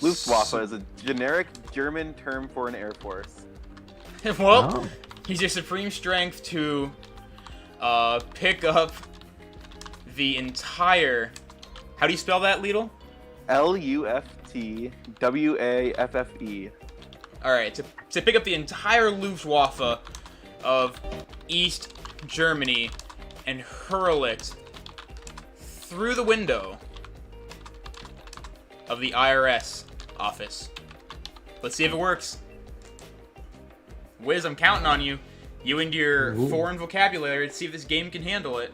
Luftwaffe is a generic German term for an Air Force. Well, use your supreme strength to pick up the entire. How do you spell that, Lidl? Luftwaffe. Alright, to pick up the entire Luftwaffe of East Germany and hurl it through the window of the IRS office. Let's see if it works. Wiz, I'm counting on you. You and your foreign vocabulary to see if this game can handle it.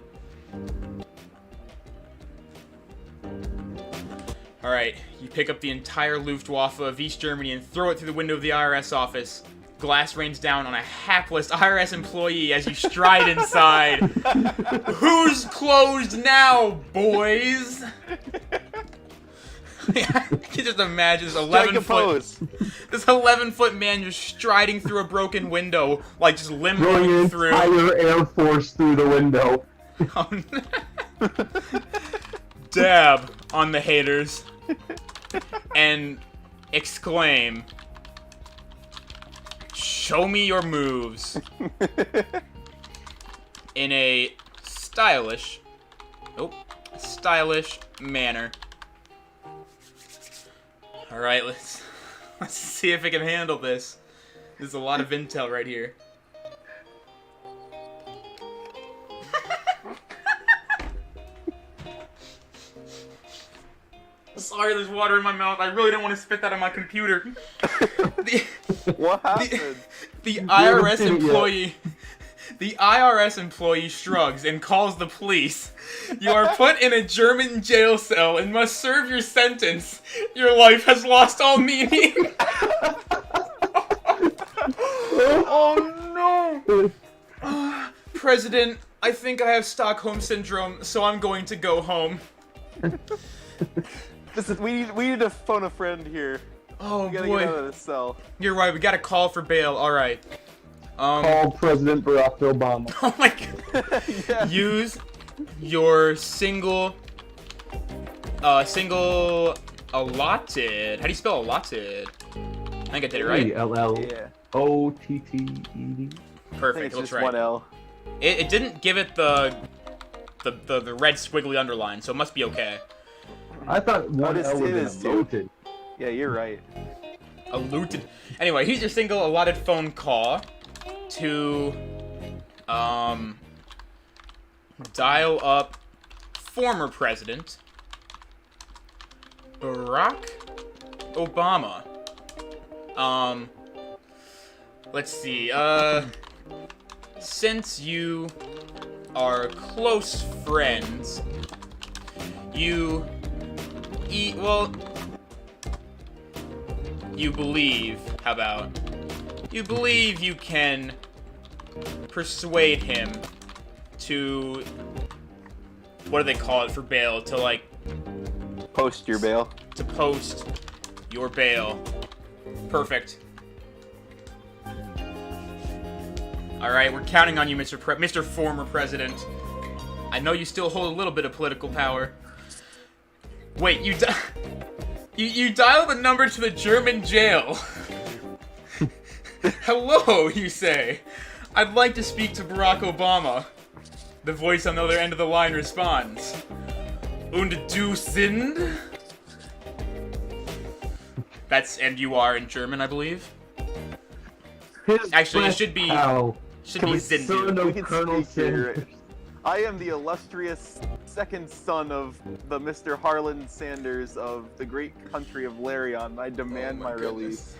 Alright, you pick up the entire Luftwaffe of East Germany and throw it through the window of the IRS office. Glass rains down on a hapless IRS employee as you stride inside. Who's closed now, boys? I can just imagine this 11-foot man just striding through a broken window, like just limbering through. Entire Air Force through the window. Oh, no. Dab on the haters and exclaim, "Show me your moves," in a stylish manner. All right, let's see if I can handle this. There's a lot of intel right here. Sorry, there's water in my mouth. I really don't want to spit that on my computer. What happened? The IRS employee. The IRS employee shrugs and calls the police. You are put in a German jail cell and must serve your sentence. Your life has lost all meaning. Oh no! President, I think I have Stockholm Syndrome, so I'm going to go home. We need to phone a friend here. Oh, we gotta boy. get out of this cell. You're right, we gotta call for bail. Alright. Call President Barack Obama. Oh my god. Yeah. Use your single allotted. How do you spell allotted? I think I did it right. L-L-O-T-T-E-D. I Perfect, think it's let's just try. one L. It didn't give it the red squiggly underline, so it must be okay. I thought one it L was is too. allotted. Yeah, you're right. Allotted. Anyway, here's your single allotted phone call to dial up former president Barack Obama. Let's see. Since you are close friends, you believe, how about, you believe you can persuade him to, what do they call it for bail, to like, Post your bail. to post your bail. Perfect. Alright, we're counting on you, Mr. Former President. I know you still hold a little bit of political power. Wait, you dial the number to the German jail. Hello, you say. I'd like to speak to Barack Obama. The voice on the other end of the line responds. Und du sind? That's and you are in German, I believe. Actually, it should be sind. Son We of can Colonel speak here. Sanders. I am the illustrious second son of the Mr. Harlan Sanders of the great country of Larion. I demand my release.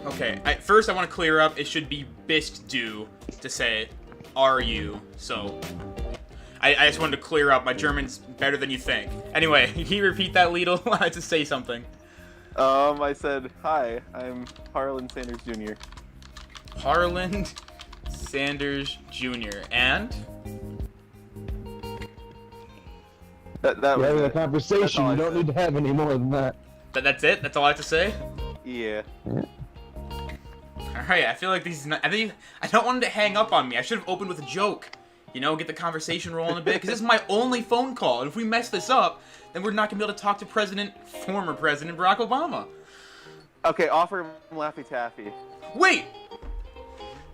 Okay, first I want to clear up, it should be bist du to say, are you, so... I just wanted to clear up, my German's better than you think. Anyway, can you repeat that, Liedl? I had to say something. I said, hi, I'm Harlan Sanders Jr. Harlan Sanders Jr. And? That We're having a was it. conversation. That's all You I don't said. need to have any more than that. That's it? That's all I have to say? Yeah. Alright, I feel like I don't want him to hang up on me. I should have opened with a joke. You know, get the conversation rolling a bit, because this is my only phone call, and if we mess this up, then we're not going to be able to talk to former President Barack Obama. Okay, offer him Laffy Taffy. Wait!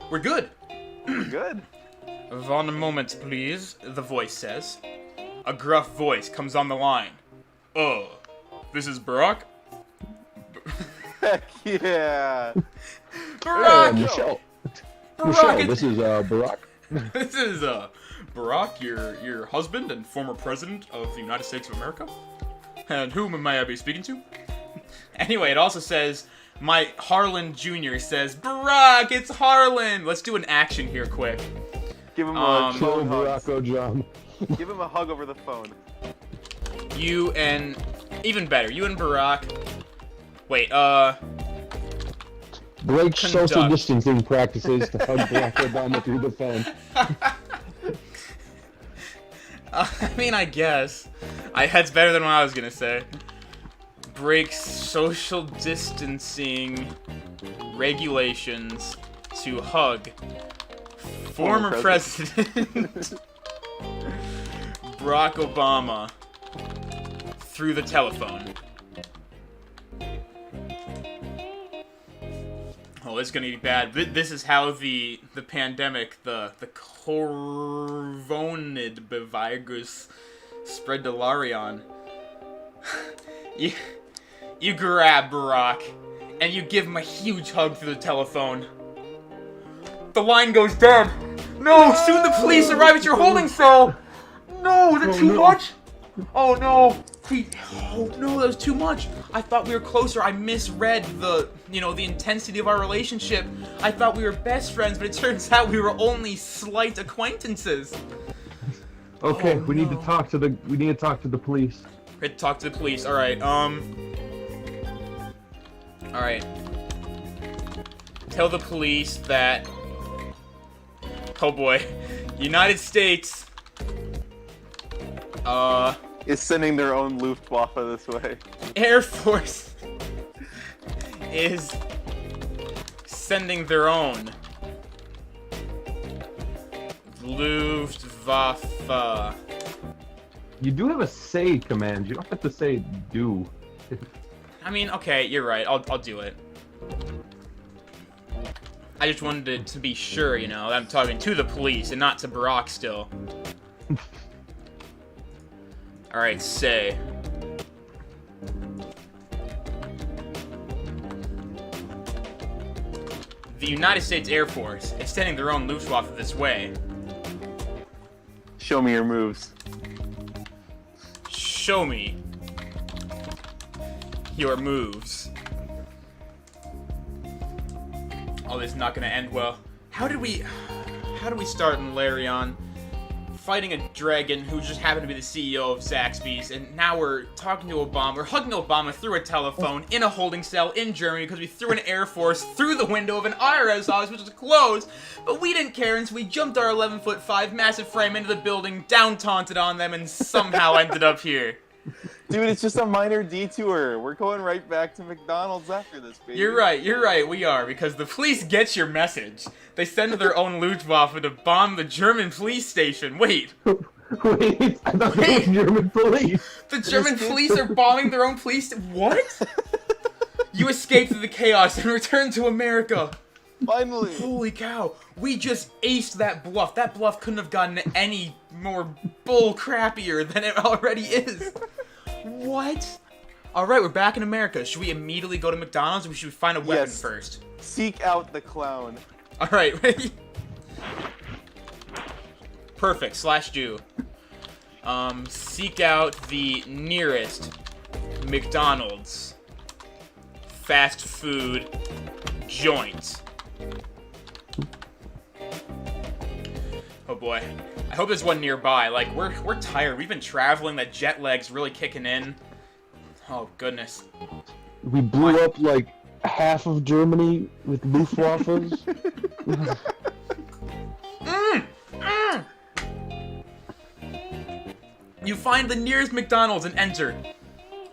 We're good. Good. One moment, please, the voice says. A gruff voice comes on the line. Oh, this is Barack? Heck yeah. Barack! Michelle. Barack, Michelle, this is Barack. This is Barack, your husband and former president of the United States of America. And whom may I be speaking to? Anyway, it also says, my Harlan Jr. says, Barack, it's Harlan! Let's do an action here quick. Give him a Kill phone hug. Barack Obama. Give him a hug over the phone. You and... Even better, you and Barack... Wait, Break social Conduct. distancing practices to hug Barack Obama through the phone. I mean, I guess. That's better than what I was gonna say. Break social distancing regulations to hug former president Barack Obama through the telephone. Oh, it's gonna be bad. This is how the pandemic, the coronavirus spread to Larion. You grab Barack, and you give him a huge hug through the telephone. The line goes dead. No, soon the police arrive at your holding cell. No, is it too much? Oh no. Oh no, that was too much. I thought we were closer. I misread the intensity of our relationship. I thought we were best friends, but it turns out we were only slight acquaintances. Okay, we need to talk to the police. We have to talk to the police. All right. All right. Tell the police that. Oh boy, United States. Is sending their own Luftwaffe this way. Air Force is sending their own Luftwaffe. You do have a say command. You don't have to say do. I mean, okay, you're right. I'll do it. I just wanted to be sure, that I'm talking to the police and not to Barack still. Alright, say. The United States Air Force is sending their own Luftwaffe this way. Show me your moves. Show me your moves. Oh, this is not gonna end well. How do we start in Larion? Fighting a dragon who just happened to be the CEO of Zaxby's, and now we're talking to Obama. We're hugging Obama through a telephone in a holding cell in Germany because we threw an Air Force through the window of an IRS office, which was closed, but we didn't care, and so we jumped our 11'5" massive frame into the building, down taunted on them, and somehow ended up here. Dude, it's just a minor detour. We're going right back to McDonald's after this, baby. You're right, we are, because the police get your message. They send their own Luftwaffe to bomb the German police station. Wait. Wait, I thought it was German police. The German police are bombing their own police What? You escaped through the chaos and returned to America. Finally. Holy cow. We just aced that bluff. That bluff couldn't have gotten any more bull crappier than it already is. What? Alright, we're back in America. Should we immediately go to McDonald's or should we find a weapon first? Seek out the clown. Alright, ready? Perfect, /do. Seek out the nearest McDonald's fast food joint. Oh boy. I hope there's one nearby. Like, we're tired. We've been traveling. That jet lag's really kicking in. Oh, goodness. We blew up, like, half of Germany with Luftwaffes. You find the nearest McDonald's and enter.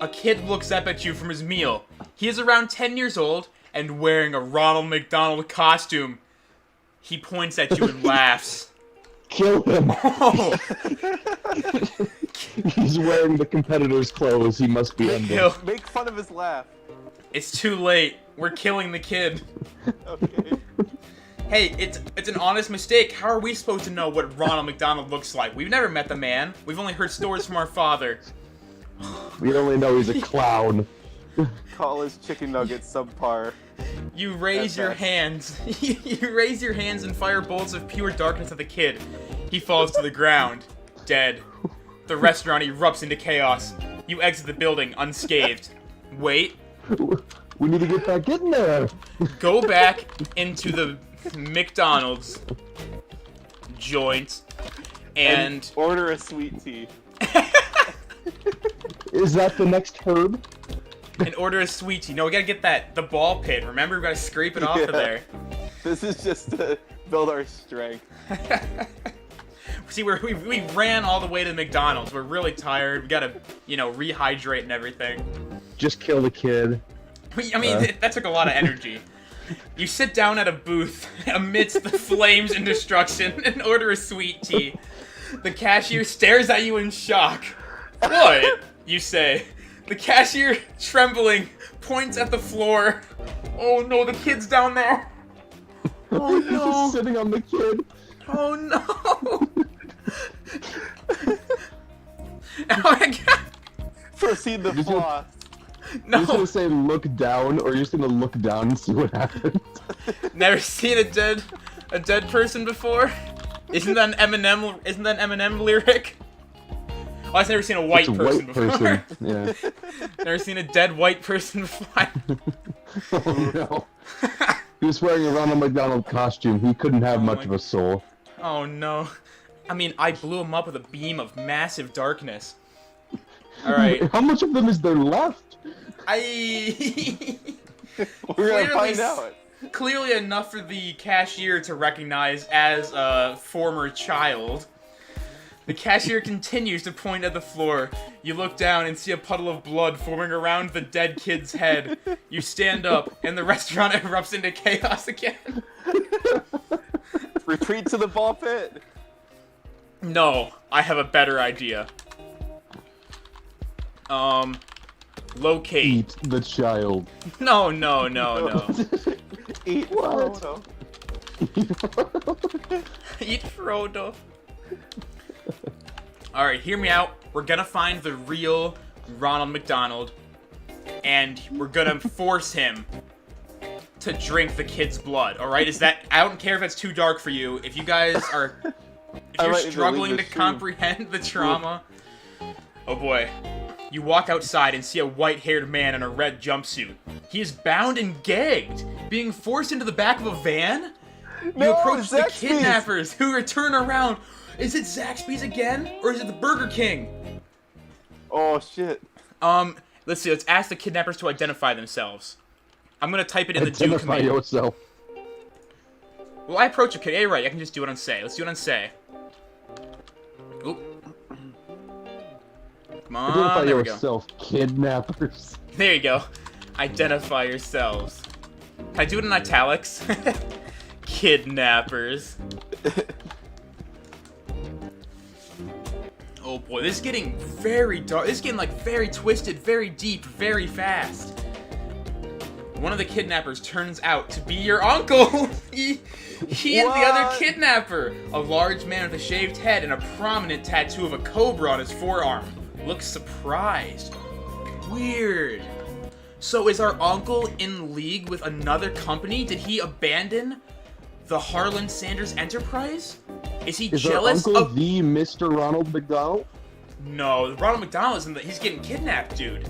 A kid looks up at you from his meal. He is around 10 years old and wearing a Ronald McDonald costume. He points at you and laughs. Kill him. Oh. He's wearing the competitor's clothes. He must be under. Make fun of his laugh. It's too late. We're killing the kid. Okay. Hey, it's an honest mistake. How are we supposed to know what Ronald McDonald looks like? We've never met the man. We've only heard stories from our father. We only know he's a clown. Call his chicken nuggets subpar. You raise your hands. You raise your hands and fire bolts of pure darkness at the kid. He falls to the ground, dead. The restaurant erupts into chaos. You exit the building unscathed. Wait. We need to get back in there. Go back into the McDonald's joint and order a sweet tea. Is that the next herb? And order a sweet tea. No, we gotta get the ball pit. Remember, we gotta scrape it off of there. This is just to build our strength. See, we ran all the way to McDonald's. We're really tired. We gotta, rehydrate and everything. Just kill the kid. That took a lot of energy. You sit down at a booth amidst the flames and destruction and order a sweet tea. The cashier stares at you in shock. What? You say. The cashier, trembling, points at the floor. Oh no, the kid's down there. Oh no. He's sitting on the kid. Oh no. Oh my god. Proceed the floss. You're just gonna say look down, or you're just gonna look down and see what happens. Never seen a dead person before? Isn't that an Eminem lyric? Oh, I've never seen a white person before. Yeah. Never seen a dead white person before. Oh no. He was wearing a Ronald McDonald costume. He couldn't have much of a soul. Oh no. I mean, I blew him up with a beam of massive darkness. Alright. How much of them is there left? We're gonna find out. Clearly enough for the cashier to recognize as a former child. The cashier continues to point at the floor. You look down and see a puddle of blood forming around the dead kid's head. You stand up, and the restaurant erupts into chaos again. Retreat to the ball pit. No, I have a better idea. Locate. Eat the child. No. Eat What? Frodo. Eat Frodo. Alright, hear me out. We're gonna find the real Ronald McDonald, and we're gonna force him to drink the kid's blood, alright? I don't care if it's too dark for you. If you guys are... If you're struggling to comprehend the trauma... Oh boy. You walk outside and see a white-haired man in a red jumpsuit. He is bound and gagged, being forced into the back of a van. You approach the kidnappers, who return around. Is it Zaxby's again, or is it the Burger King? Oh shit. Let's see. Let's ask the kidnappers to identify themselves. I'm gonna type it in the do command. Identify yourself. Well, I approach a kid. Hey, right. I can just do it on say. Let's do it on say. Oop. Come on. Identify there yourself, kidnappers. There you go. Identify yourselves. Can I do it in italics? Kidnappers. Oh boy, this is getting very dark. This is getting like very twisted, very deep, very fast. One of the kidnappers turns out to be your uncle. He is the other kidnapper. A large man with a shaved head and a prominent tattoo of a cobra on his forearm. Looks surprised. Weird. So is our uncle in league with another company? Did he abandon the Harlan Sanders Enterprise? Is he jealous our uncle of the Mr. Ronald McDonald? No, Ronald McDonald isn't. He's getting kidnapped, dude.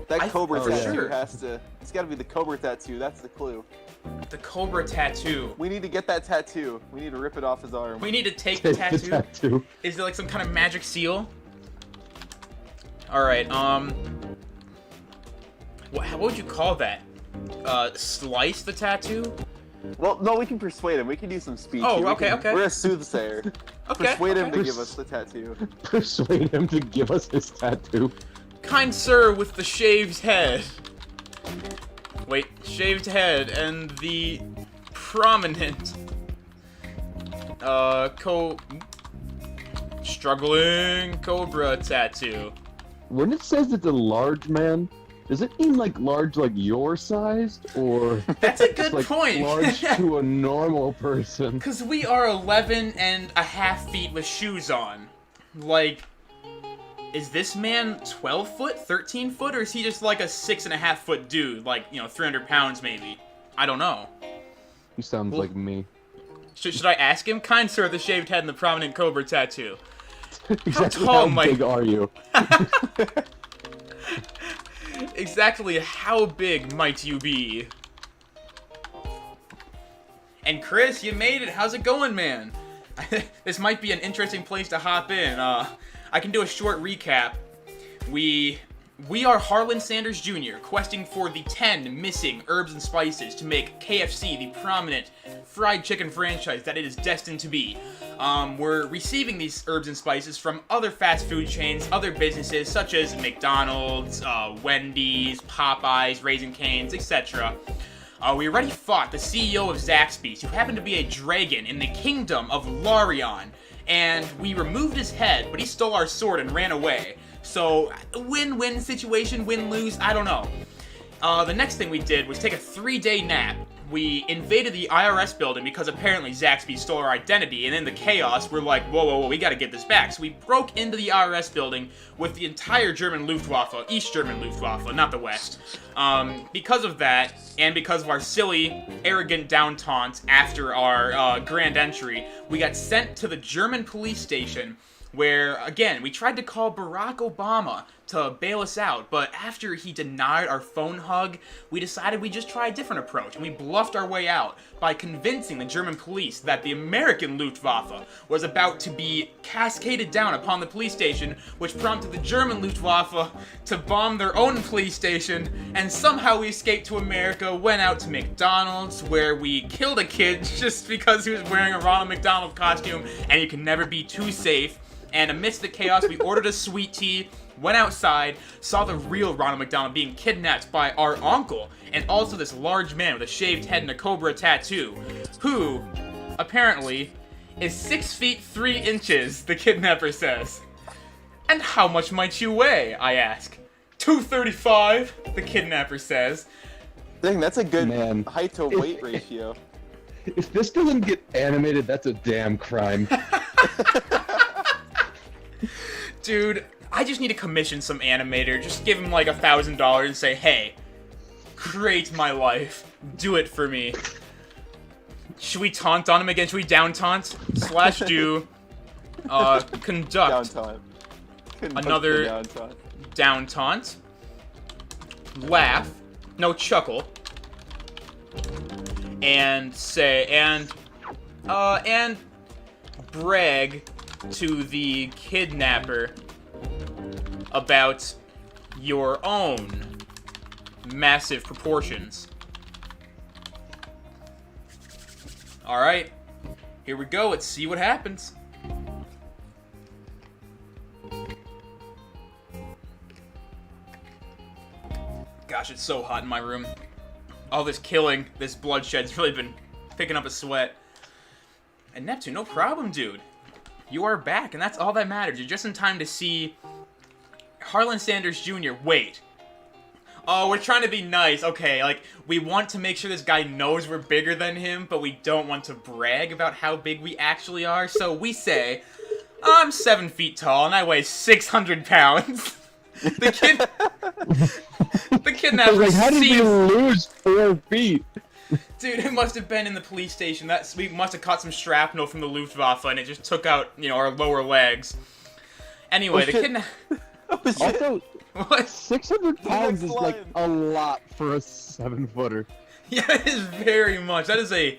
That Cobra tattoo sure. has to... It's gotta be the Cobra tattoo, that's the clue. The Cobra tattoo. We need to get that tattoo. We need to rip it off his arm. We need to take the tattoo. Is it like some kind of magic seal? Alright, what would you call that? Slice the tattoo? Well, no, we can persuade him. We can do some speech. Oh, okay. We're a soothsayer. Okay. Persuade him to give us the tattoo. Persuade him to give us his tattoo. Kind sir with the shaved head. Wait, shaved head and the prominent struggling cobra tattoo. When it says it's a large man, does it mean like large like your sized, or that's a good like point. Large to a normal person? Because we are 11.5 feet with shoes on. Like, is this man 12 foot, 13 foot, or is he just like a 6.5 foot dude? Like, 300 pounds maybe. I don't know. He sounds like me. Should I ask him? Kind sir, the shaved head and the prominent cobra tattoo. Exactly how big are you? Exactly how big might you be? And Chris, you made it. How's it going, man? This might be an interesting place to hop in. I can do a short recap. We are Harlan Sanders Jr., questing for the 10 missing herbs and spices to make KFC the prominent fried chicken franchise that it is destined to be. We're receiving these herbs and spices from other fast food chains, other businesses such as McDonald's, Wendy's, Popeyes, Raising Cane's, etc. We already fought the CEO of Zaxby's, who happened to be a dragon in the kingdom of Larion, and we removed his head, but he stole our sword and ran away. So, win-win situation, win-lose, I don't know. The next thing we did was take a 3-day nap, we invaded the IRS building because apparently Zaxby stole our identity, and in the chaos, we're like, whoa, we gotta get this back. So we broke into the IRS building with the entire German Luftwaffe, East German Luftwaffe, not the West. Because of that, and because of our silly, arrogant down taunt after our grand entry, we got sent to the German police station, where, again, we tried to call Barack Obama to bail us out, but after he denied our phone hug, we decided we'd just try a different approach, and we bluffed our way out by convincing the German police that the American Luftwaffe was about to be cascaded down upon the police station, which prompted the German Luftwaffe to bomb their own police station, and somehow we escaped to America, went out to McDonald's, where we killed a kid just because he was wearing a Ronald McDonald costume, and you can never be too safe. And amidst the chaos, we ordered a sweet tea, went outside, saw the real Ronald McDonald being kidnapped by our uncle, and also this large man with a shaved head and a cobra tattoo, who, apparently, is 6 feet 3 inches, the kidnapper says. And how much might you weigh, I ask. 235, the kidnapper says. Dang, that's a good height to weight ratio. If this doesn't get animated, that's a damn crime. Dude, I just need to commission some animator. Just give him like $1,000 and say, hey, create my life. Do it for me. Should we taunt on him again? Should we down taunt? Slash do, conduct another down taunt. Laugh. No, chuckle. And say, and brag to the kidnapper about your own massive proportions. Alright, here we go, let's see what happens. Gosh, it's so hot in my room. All this killing, this bloodshed's really been picking up a sweat. And Neptune, no problem, dude. You are back, and that's all that matters. You're just in time to see Harlan Sanders Jr. Wait. Oh, we're trying to be nice. Okay, like, we want to make sure this guy knows we're bigger than him, but we don't want to brag about how big we actually are. So we say, I'm 7 feet tall, and I weigh 600 pounds. The kidnapper how did we lose 4 feet? Dude, it must have been in the police station. We must have caught some shrapnel from the Luftwaffe, and it just took out, our lower legs. Anyway, the kidnapper... Also, what? 600 pounds is like a lot for a 7-footer. Yeah, it is very much. That is a...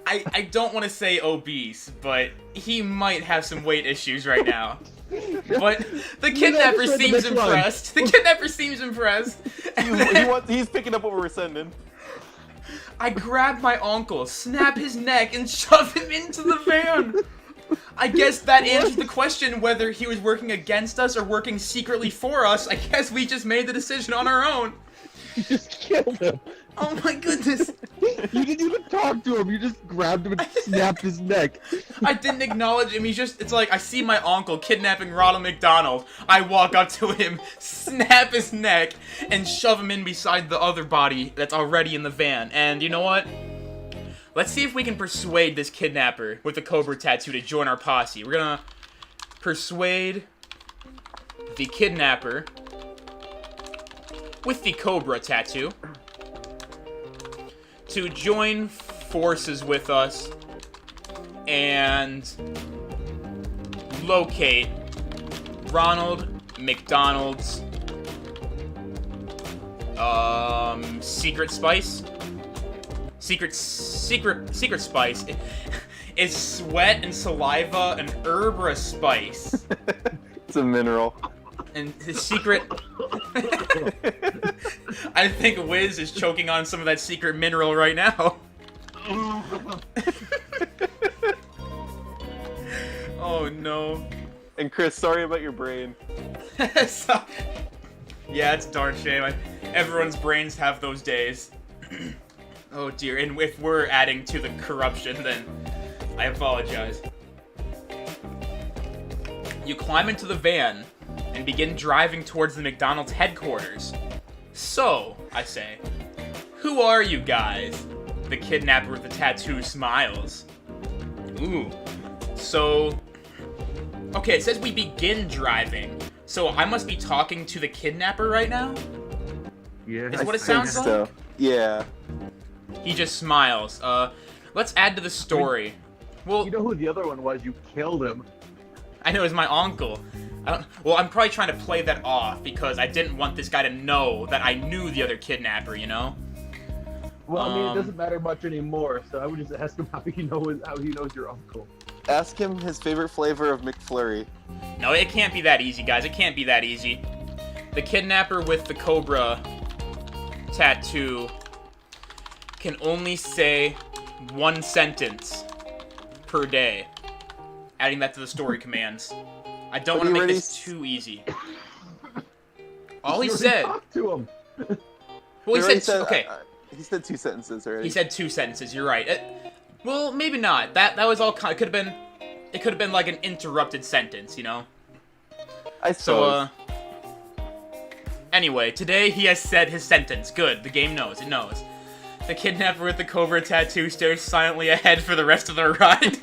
I don't want to say obese, but he might have some weight issues right now. But the kidnapper seems impressed. The kidnapper seems impressed. He's picking up what we're sending. I grab my uncle, snap his neck, and shove him into the van. I guess that answers the question whether he was working against us or working secretly for us. I guess we just made the decision on our own. You just killed him. Oh my goodness. You didn't even talk to him. You just grabbed him and snapped his neck. I didn't acknowledge him. It's like I see my uncle kidnapping Ronald McDonald. I walk up to him, snap his neck, and shove him in beside the other body that's already in the van. And you know what? Let's see if we can persuade this kidnapper with the cobra tattoo to join our posse. We're gonna persuade the kidnapper with the cobra tattoo to join forces with us and locate Ronald McDonald's secret spice. Secret spice is sweat and saliva, an herb or a spice. It's a mineral. And his secret... I think Wiz is choking on some of that secret mineral right now. Oh no. And Chris, sorry about your brain. Yeah, it's a darn shame. Everyone's brains have those days. Oh dear, and if we're adding to the corruption, then I apologize. You climb into the van and begin driving towards the McDonald's headquarters. So, I say, who are you guys? The kidnapper with the tattoo smiles. Ooh. So... Okay, it says we begin driving. So I must be talking to the kidnapper right now? Yeah. Is what it sounds like? Yeah. He just smiles. Let's add to the story. Well, you know who the other one was? You killed him. I know, it was my uncle. Well, I'm probably trying to play that off because I didn't want this guy to know that I knew the other kidnapper, you know? Well, I mean, it doesn't matter much anymore, so I would just ask him how he knows your uncle. Ask him his favorite flavor of McFlurry. No, it can't be that easy, guys. It can't be that easy. The kidnapper with the cobra tattoo can only say one sentence per day. Adding that to the story commands. I don't want to make this too easy. All he said... Talk to him. Well, he said okay. He said 2 sentences already. He said 2 sentences. You're right. Well, maybe not. That was all. It could have been like an interrupted sentence, you know. I suppose. So, anyway, today he has said his sentence. Good. The game knows. It knows. The kidnapper with the cobra tattoo stares silently ahead for the rest of the ride.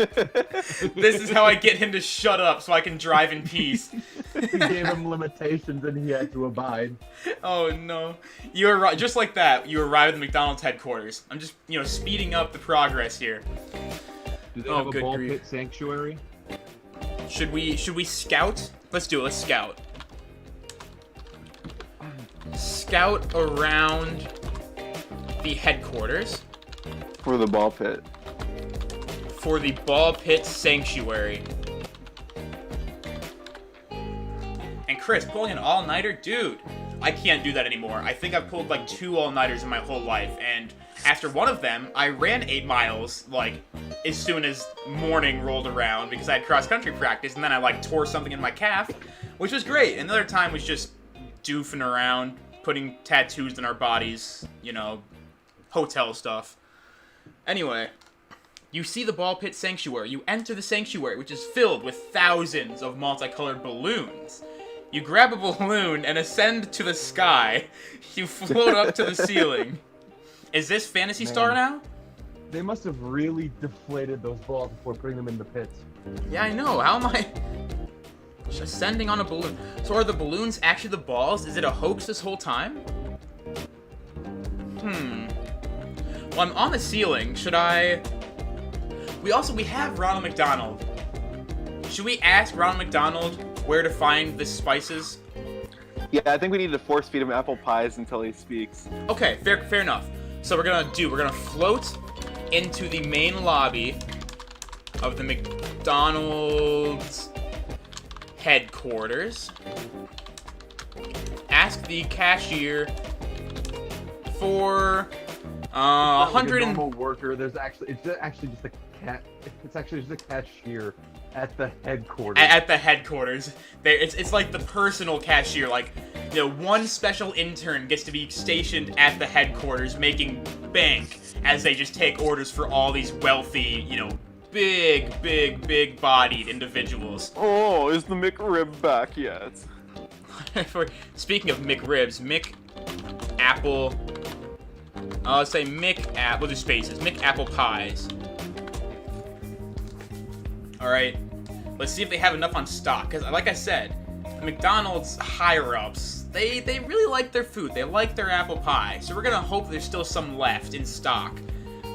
This is how I get him to shut up so I can drive in peace. He gave him limitations and he had to abide. Oh no. You arrive just like that. You arrive at the McDonald's headquarters. I'm just, speeding up the progress here. Do they have a ball pit sanctuary? Should we scout? Let's do it. Let's scout. Scout around the headquarters. For the ball pit. For the ball pit sanctuary. And Chris, pulling an all-nighter? Dude, I can't do that anymore. I think I've pulled like 2 all-nighters in my whole life, and after one of them, I ran 8 miles, like, as soon as morning rolled around because I had cross-country practice, and then I, tore something in my calf, which was great. Another time was just doofing around, putting tattoos in our bodies, hotel stuff. Anyway, you see the ball pit sanctuary. You enter the sanctuary, which is filled with thousands of multicolored balloons. You grab a balloon and ascend to the sky. You float up to the ceiling. Is this Phantasy Star now? They must have really deflated those balls before putting them in the pits. Yeah, I know. How am I just ascending on a balloon? So are the balloons actually the balls? Is it a hoax this whole time? Well, I'm on the ceiling. Should I... We have Ronald McDonald. Should we ask Ronald McDonald where to find the spices? Yeah, I think we need to force feed him apple pies until he speaks. Okay, fair enough. So we're gonna float into the main lobby of the McDonald's headquarters. Ask the cashier for 100 like a normal worker. It's actually just a cat. It's actually just a cashier at the headquarters. At the headquarters, it's like the personal cashier. Like, one special intern gets to be stationed at the headquarters, making bank as they just take orders for all these wealthy, big-bodied individuals. Oh, is the McRib back yet? Speaking of McRibs, McApple. Let's say McApple. We'll do spaces. McApple pies. All right. Let's see if they have enough on stock. Because, like I said, McDonald's higher-ups, they really like their food. They like their apple pie. So we're gonna hope there's still some left in stock.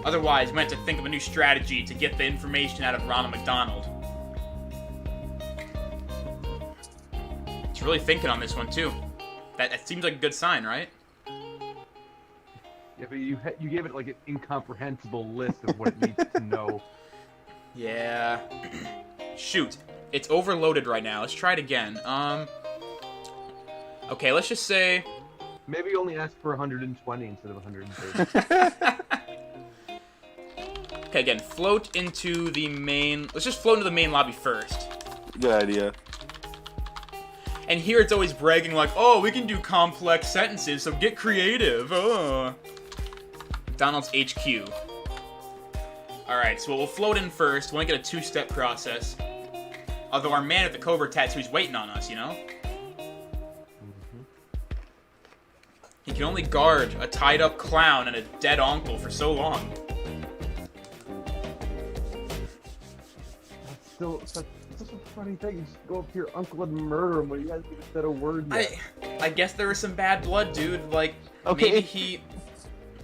Otherwise, we might have to think of a new strategy to get the information out of Ronald McDonald. He's really thinking on this one, too. That seems like a good sign, right? Yeah, but you gave it like an incomprehensible list of what it needs to know. Yeah. Shoot. It's overloaded right now. Let's try it again. Okay, let's just say... Maybe only ask for 120 instead of 130. Okay, again, float into the main... Let's just float into the main lobby first. Good idea. And here it's always bragging like, oh, we can do complex sentences, so get creative. Oh. McDonald's HQ. Alright, so we'll float in first. We want to get a 2-step process. Although our man at the cobra tattoo is waiting on us, He can only guard a tied-up clown and a dead uncle for so long. still such a funny thing. You just go up to your uncle and murder him when he hasn't even said a word yet. I guess there was some bad blood, dude. Like, Okay.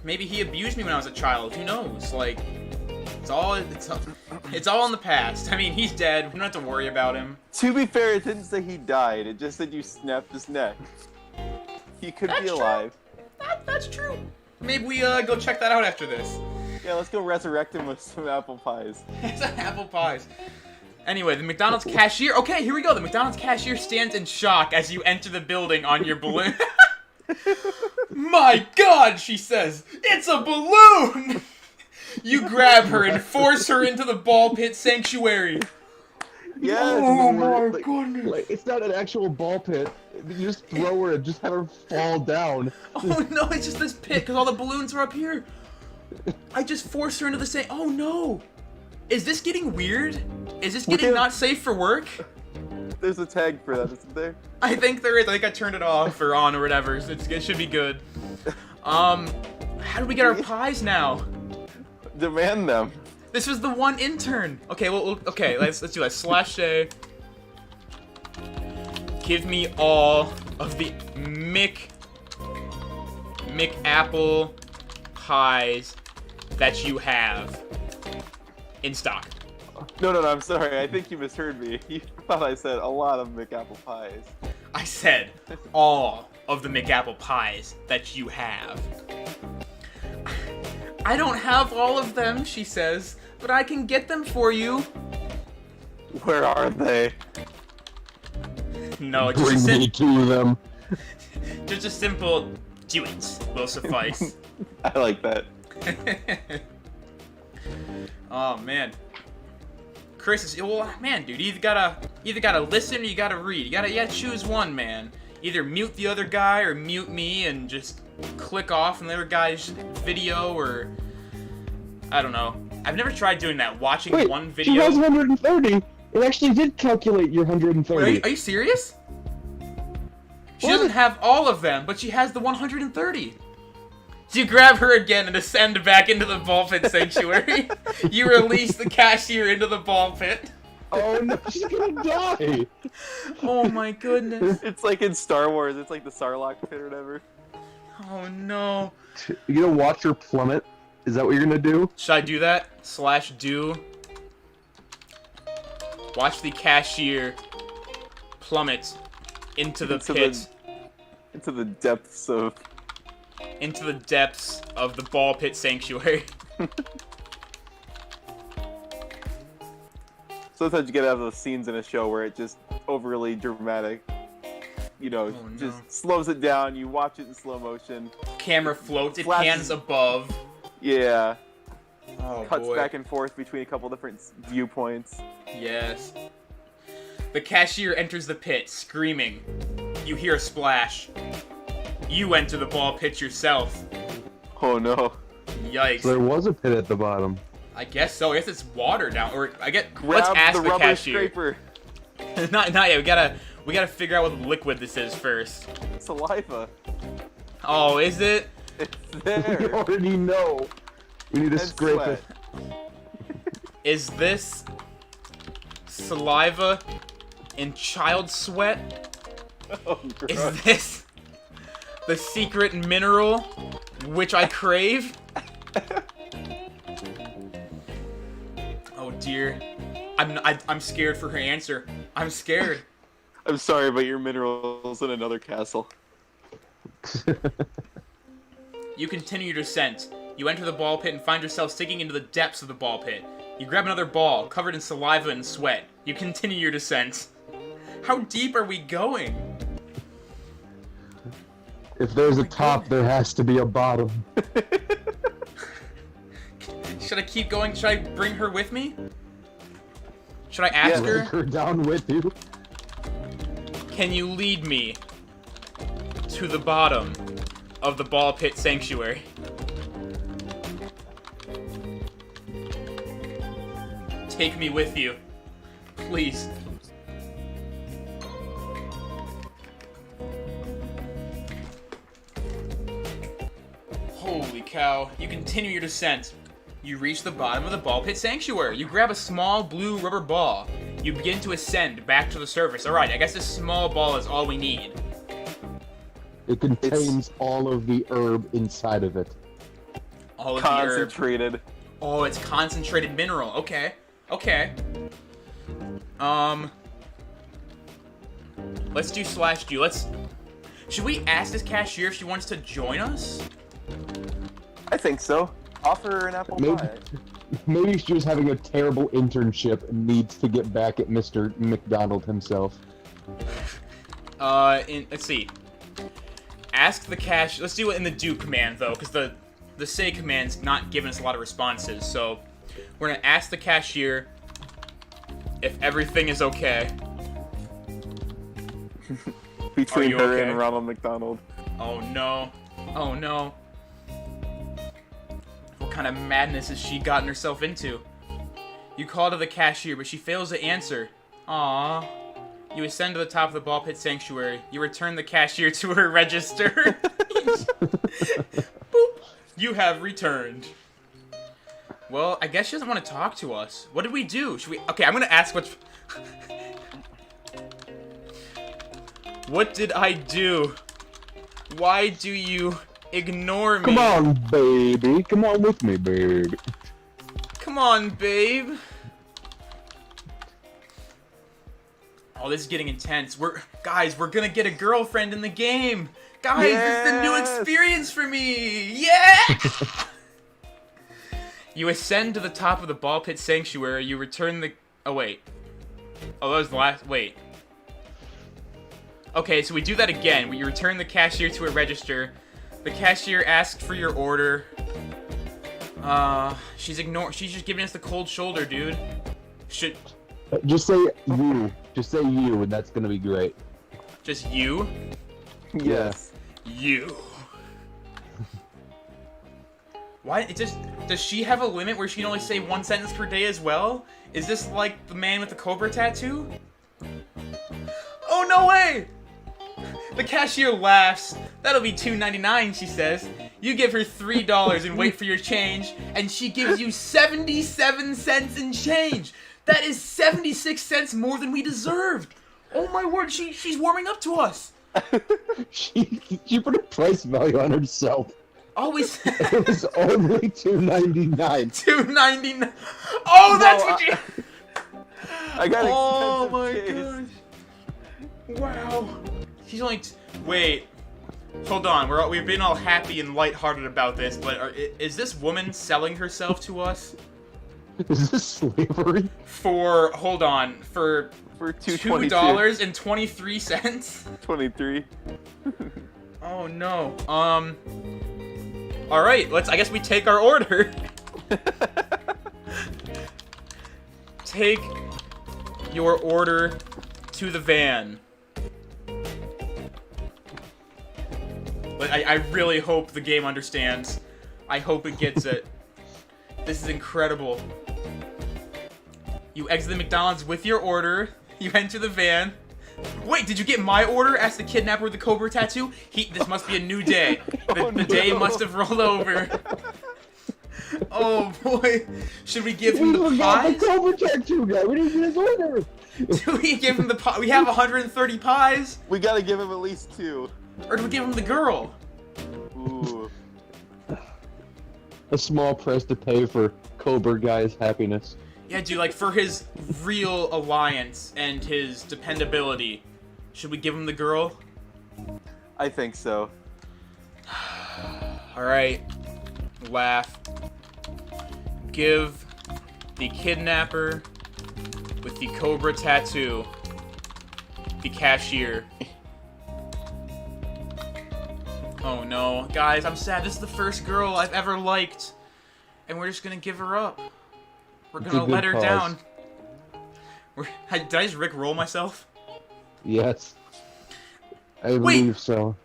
maybe he abused me when I was a child. Who knows? Like, it's all in the past. I mean, he's dead. We don't have to worry about him. To be fair, it didn't say he died. It just said you snapped his neck. He could be alive. That's true. Maybe we go check that out after this. Yeah, let's go resurrect him with some apple pies. Some apple pies. Anyway, the McDonald's cashier. Okay, here we go. The McDonald's cashier stands in shock as you enter the building on your balloon. My God, she says, it's a balloon! You grab her and force her into the ball pit sanctuary. Yes. Oh my goodness. Like, it's not an actual ball pit. You just throw her and just have her fall down. Oh no, it's just this pit because all the balloons are up here. I just forced her into the oh no. Is this getting weird? Is this getting not safe for work? There's a tag for that, isn't there? I think there is. I think I turned it off or on or whatever. So it should be good. How do we get our pies now? Demand them. This was the one intern. Okay, well, okay. Let's do that. /A. Give me all of the McApple pies that you have in stock. No, I'm sorry. I think you misheard me. You thought I said a lot of McApple pies. I said all of the McApple pies that you have. I don't have all of them, she says, but I can get them for you. Where are they? No, Bring me to them. Just a simple do it will suffice. I like that. Oh man, Chris is man, dude. You either gotta listen or you gotta read. You gotta choose one, man. Either mute the other guy or mute me and just click off on the other guy's video, or I don't know. I've never tried doing that. Watching one video. She has 130. It actually did calculate your 130. Are you serious? She doesn't have all of them, but she has the 130. So you grab her again and ascend back into the ball pit sanctuary. You release the cashier into the ball pit. Oh no, she's gonna die! Oh my goodness. It's like in Star Wars. It's like the Sarlacc pit or whatever. Oh no. You gonna watch her plummet? Is that what you're gonna do? Should I do that? /do. Watch the cashier plummet into the pit. Into the depths of... Into the depths of the ball pit sanctuary. Sometimes you get out of those scenes in a show where it's just overly dramatic. You know, just slows it down. You watch it in slow motion. Camera floats. It Flashes. pans above. Yeah. Oh, Cuts boy. back and forth between a couple different viewpoints. Yes. The cashier enters the pit, screaming. You hear a splash. You enter the ball pit yourself. Oh no. Yikes. So there was a pit at the bottom. I guess so. I guess it's water down. Or let's Grab ask the the rubber cashier. scraper. not yet. We gotta figure out what liquid this is first. Saliva. Oh, is it? It's We there. already know. We need to And scrape sweat. it. Is this saliva and child sweat? Oh, Is gross. this the secret mineral which I crave? Oh dear. I'm scared for her answer. I'm scared. I'm sorry, but your mineral's in another castle. You continue your descent. You enter the ball pit and find yourself sinking into the depths of the ball pit. You grab another ball, covered in saliva and sweat. You continue your descent. How deep are we going? If there's a top, there has to be a bottom. Should I keep going? Should I bring her with me? Should I ask Bring her? her down with you. Can you lead me to the bottom of the ball pit sanctuary? Take me with you, please. Holy cow. You continue your descent. You reach the bottom of the ball pit sanctuary. You grab a small blue rubber ball. You begin to ascend back to the surface. Alright, I guess this small ball is all we need. It contains all of the herb inside of it. All of concentrated. The herb. Oh, it's concentrated mineral. Okay. Okay. Let's do /do. Should we ask this cashier if she wants to join us? I think so. Offer her an apple pie. Maybe she's just having a terrible internship and needs to get back at Mr. McDonald himself. Let's see. Ask the cashier. Let's do it in the do command, though, because the say command's not giving us a lot of responses. So, we're gonna ask the cashier if everything is okay. Between her and Ronald McDonald. Oh no. Oh no. What kind of madness has she gotten herself into? You call to the cashier, but she fails to answer. Aww. You ascend to the top of the ball pit sanctuary. You return the cashier to her register. Boop. You have returned. Well, I guess she doesn't want to talk to us. What did we do? Should we... Okay, I'm gonna ask what... What did I do? Why do you ignore me? Come on, baby. Come on with me, baby. Come on, babe. Oh, this is getting intense. Guys, we're gonna get a girlfriend in the game. Guys, this is a new experience for me. Yeah! You ascend to the top of the ball pit sanctuary. You return the... Oh, wait. Oh, that was the last... Wait. Okay, so we do that again. We return the cashier to a register. The cashier asks for your order. She's just giving us the cold shoulder, dude. Just say you. Just say you, and that's gonna be great. Just you? Yes. You. Why? Does she have a limit where she can only say one sentence per day as well? Is this like the man with the cobra tattoo? Oh, no way! The cashier laughs. That'll be $2.99, she says. You give her $3 and wait for your change, and she gives you 77 cents in change. That is 76 cents more than we deserved. Oh my word, she's warming up to us. She put a price value on herself. Always. It was only $2.99. $2.99. Oh, that's what you... I got oh my gosh. Wow. She's only... Wait. Hold on. We've been all happy and lighthearted about this, but is this woman selling herself to us? Is this slavery? For... Hold on. For $2.23. 23. Oh no. All right. I guess we take our order. Take your order to the van. But I really hope the game understands. I hope it gets it. This is incredible. You exit the McDonald's with your order. You enter the van. Wait, did you get my order? Asked the kidnapper with the cobra tattoo. This must be a new day. The day must have rolled over. Oh boy. Should we give him the pies? The cobra tattoo guy. We didn't get his order. Do we give him the pie? We have 130 pies. We gotta give him at least 2. Or do we give him the girl? Ooh. A small price to pay for Cobra Guy's happiness. Yeah, dude, like, for his real alliance and his dependability, should we give him the girl? I think so. Alright. Laugh. Give the kidnapper with the cobra tattoo the cashier. Oh no. Guys, I'm sad. This is the first girl I've ever liked. And we're just gonna give her up. We're gonna let her down. Did I just Rick roll myself? Yes. I believe so.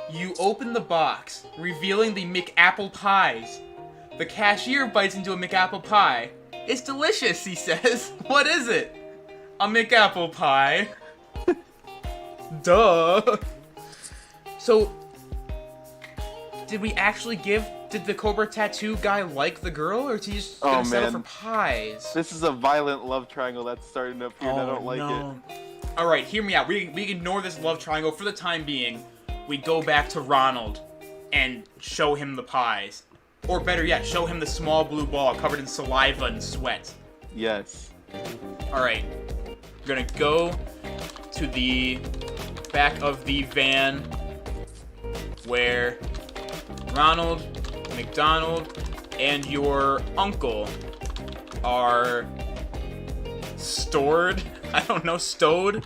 You open the box, revealing the McApple pies. The cashier bites into a McApple pie. It's delicious, he says. What is it? A McApple pie. Duh. So, did we actually give Did the Cobra tattoo guy like the girl, or is he just gonna settle for pies? This is a violent love triangle that's starting up here, and I don't like it. Alright, hear me out. We ignore this love triangle for the time being. We go back to Ronald and show him the pies. Or better yet, show him the small blue ball covered in saliva and sweat. Yes. Alright. We're gonna go to the back of the van where Ronald McDonald and your uncle are stored. I don't know, stowed.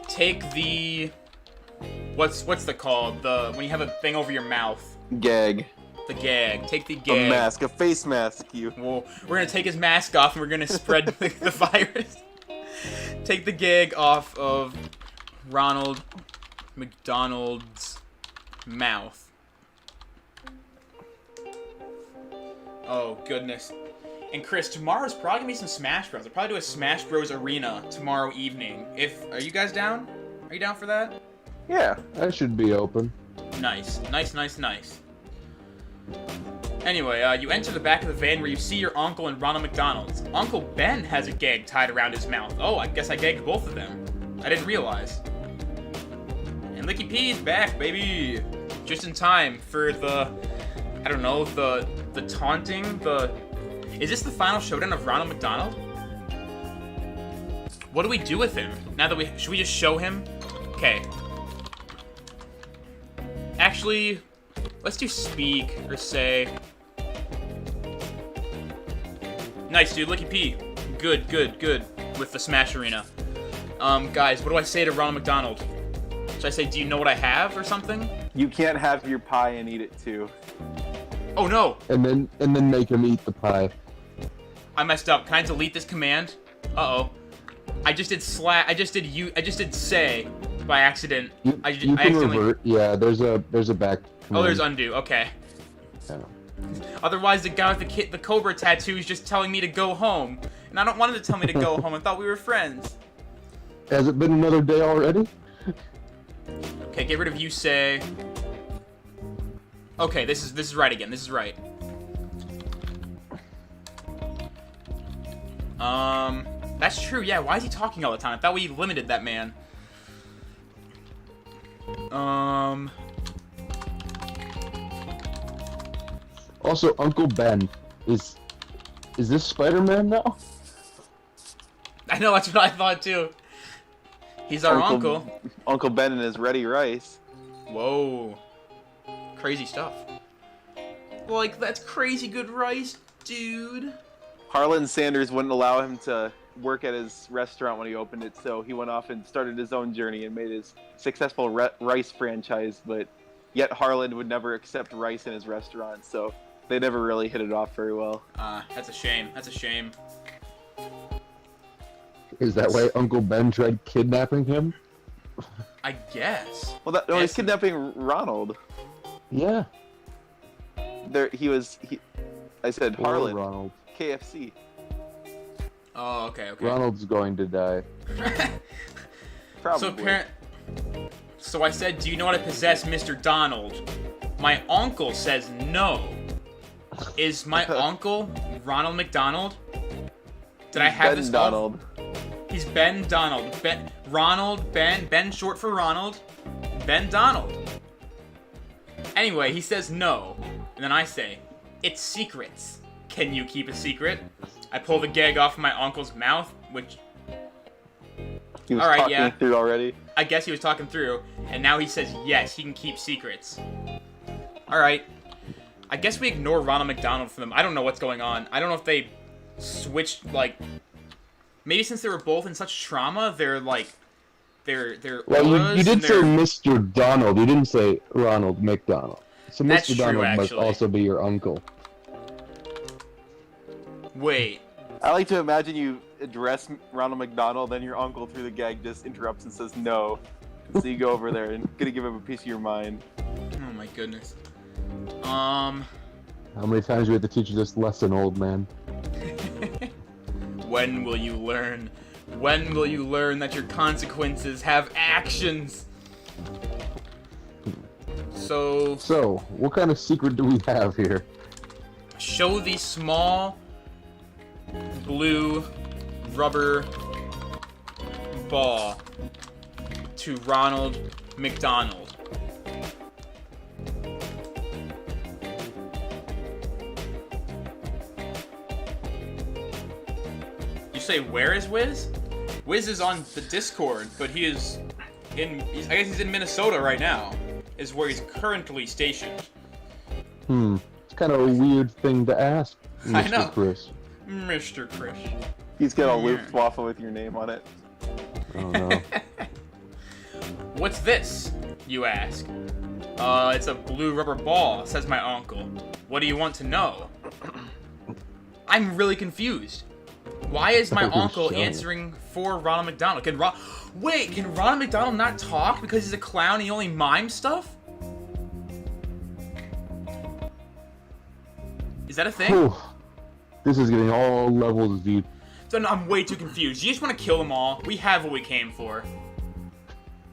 Take the what's the called? The when you have a thing over your mouth. Gag. The gag. Take the gag. A mask, a face mask. Well, we're gonna take his mask off and we're gonna spread the virus. Take the gag off of Ronald McDonald's mouth. Oh, goodness. And Chris, tomorrow's probably gonna be some Smash Bros. I'll probably do a Smash Bros. Arena tomorrow evening. Are you guys down? Are you down for that? Yeah, I should be open. Nice. Anyway, you enter the back of the van where you see your uncle and Ronald McDonald's. Uncle Ben has a gag tied around his mouth. Oh, I guess I gagged both of them. I didn't realize. And Licky P's back, baby! Just in time for the... I don't know, the taunting, Is this the final showdown of Ronald McDonald? What do we do with him? Now that should we just show him? Okay. Actually, let's do speak, or say... Nice, dude. Licky P. Good. With the Smash Arena. Guys, what do I say to Ronald McDonald? Should I say, do you know what I have, or something? You can't have your pie and eat it, too. Oh, no! And then make him eat the pie. I messed up. Can I delete this command? Uh-oh. I just did say by accident. You can revert. Yeah, there's a back command. Oh, there's undo. Okay. Yeah. Otherwise, the guy with the Cobra tattoo is just telling me to go home. And I don't want him to tell me to go home. I thought we were friends. Has it been another day already? Okay, get rid of you say. Okay, this is right again. This is right. That's true. Yeah, why is he talking all the time? I thought we limited that man. Also, Uncle Ben is this Spider-Man now? I know, that's what I thought too. He's our uncle. Uncle Ben and his ready rice. Whoa. Crazy stuff. Like, that's crazy good rice, dude. Harlan Sanders wouldn't allow him to work at his restaurant when he opened it, so he went off and started his own journey and made his successful rice franchise, but yet Harlan would never accept rice in his restaurant, so they never really hit it off very well. That's a shame. That's a shame. Is that why Uncle Ben tried kidnapping him? I guess. Well, no, he's kidnapping Ronald. Yeah. I said Harlan. Ronald. KFC. Oh, okay. Ronald's going to die. Probably. So I said, do you know how to possess Mr. Donald? My uncle says no. Is my uncle Ronald McDonald? Did I have this? Donald. He's Ben Donald. Ben short for Ronald. Ben Donald. Anyway, he says no. And then I say, it's secrets. Can you keep a secret? I pull the gag off my uncle's mouth, which... He was talking through already. I guess he was talking through, and now he says yes, he can keep secrets. Alright. I guess we ignore Ronald McDonald for them. I don't know what's going on. I don't know if they switched, like... Maybe since they were both in such trauma, they're, like... They're well, you did say Mr. Donald. You didn't say Ronald McDonald. So That's Mr. true, Donald actually. must also be your uncle. Wait. I like to imagine you address Ronald McDonald, then your uncle through the gag just interrupts and says no. So you go over there and gonna give him a piece of your mind. Oh my goodness. How many times do we have to teach you this lesson, old man? When will you learn? When will you learn that your consequences have actions? So, what kind of secret do we have here? Show the small blue rubber ball to Ronald McDonald. You say, where is Wiz? Wiz is on the Discord, but I guess he's in Minnesota right now, is where he's currently stationed. It's kind of a weird thing to ask, Mr. I know. Chris. Mr. Chris. He's got a Luftwaffe with your name on it. Oh no. What's this, you ask? It's a blue rubber ball, says my uncle. What do you want to know? I'm really confused. Why is my uncle answering for Ronald McDonald? Can Ronald McDonald not talk because he's a clown and he only mimes stuff? Is that a thing? Whew. This is getting all levels deep. So no, I'm way too confused. You just want to kill them all. We have what we came for.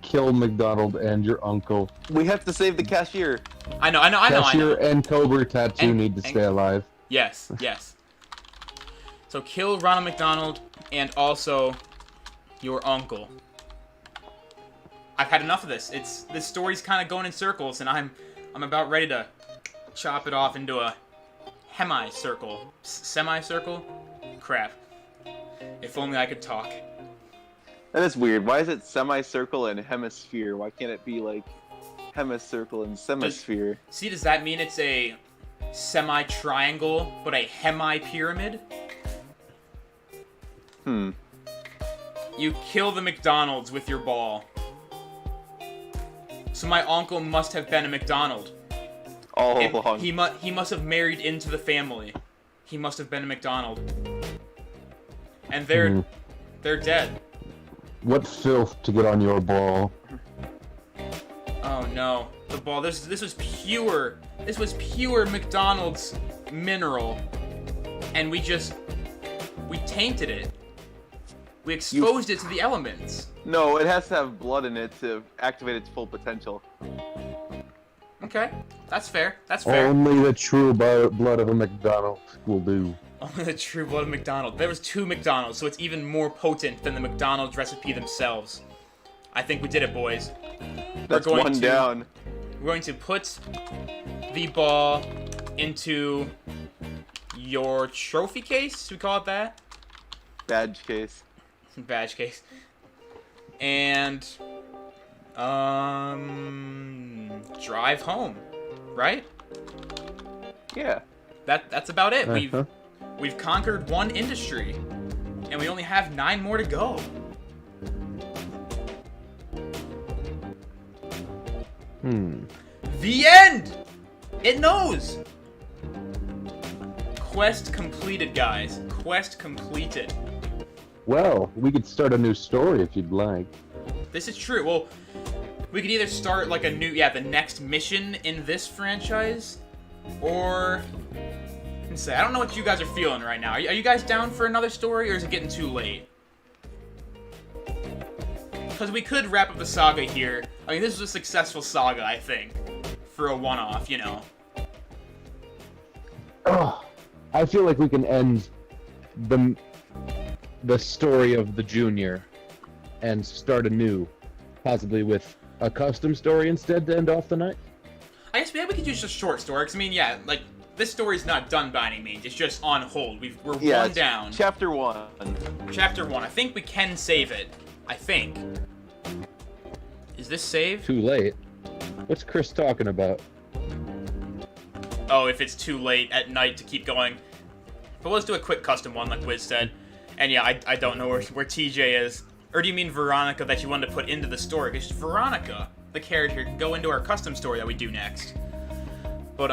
Kill McDonald and your uncle. We have to save the cashier. I know. Cashier and Cobra Tattoo need to stay alive. Yes. So kill Ronald McDonald and also your uncle. I've had enough of this. This story's kind of going in circles, and I'm about ready to chop it off into a semicircle. Semicircle? Crap. If only I could talk. That is weird. Why is it semicircle and hemisphere? Why can't it be like hemicircle and semisphere? See, does that mean it's a semi-triangle, but a hemi-pyramid? You kill the McDonald's with your ball. So my uncle must have been a McDonald. All along. He must have married into the family. He must have been a McDonald. And they're dead. What filth to get on your ball. Oh no. The ball. This was pure McDonald's mineral. And we tainted it. We exposed it to the elements. No, it has to have blood in it to activate its full potential. Okay. That's fair. Only the true blood of a McDonald will do. Only the true blood of McDonald. There was 2 McDonald's, so it's even more potent than the McDonald's recipe themselves. I think we did it, boys. That's one down. We're going to put the ball into your trophy case. We call it that? Badge case. Badge case. And drive home, right? Yeah. That's about it. We've conquered one industry, and we only have 9 more to go. The end! It knows! Quest completed, guys. Quest completed. Well, we could start a new story if you'd like. This is true. Well, we could either start like the next mission in this franchise, or say, I don't know what you guys are feeling right now. Are you guys down for another story, or is it getting too late? Because we could wrap up the saga here. I mean, this was a successful saga, I think, for a one-off, you know. I feel like we can end the story of the Junior and start anew, possibly with a custom story instead to end off the night. I guess maybe we could use a short story, because I mean, yeah, like, this story's not done by any means. It's just on hold. We're one down. Chapter 1. Chapter 1. I think we can save it. I think. Is this saved? Too late. What's Chris talking about? Oh, if it's too late at night to keep going. But let's do a quick custom one, like Wiz said. And yeah, I don't know where TJ is. Or do you mean Veronica that you wanted to put into the story? Because Veronica, the character, can go into our custom story that we do next. But,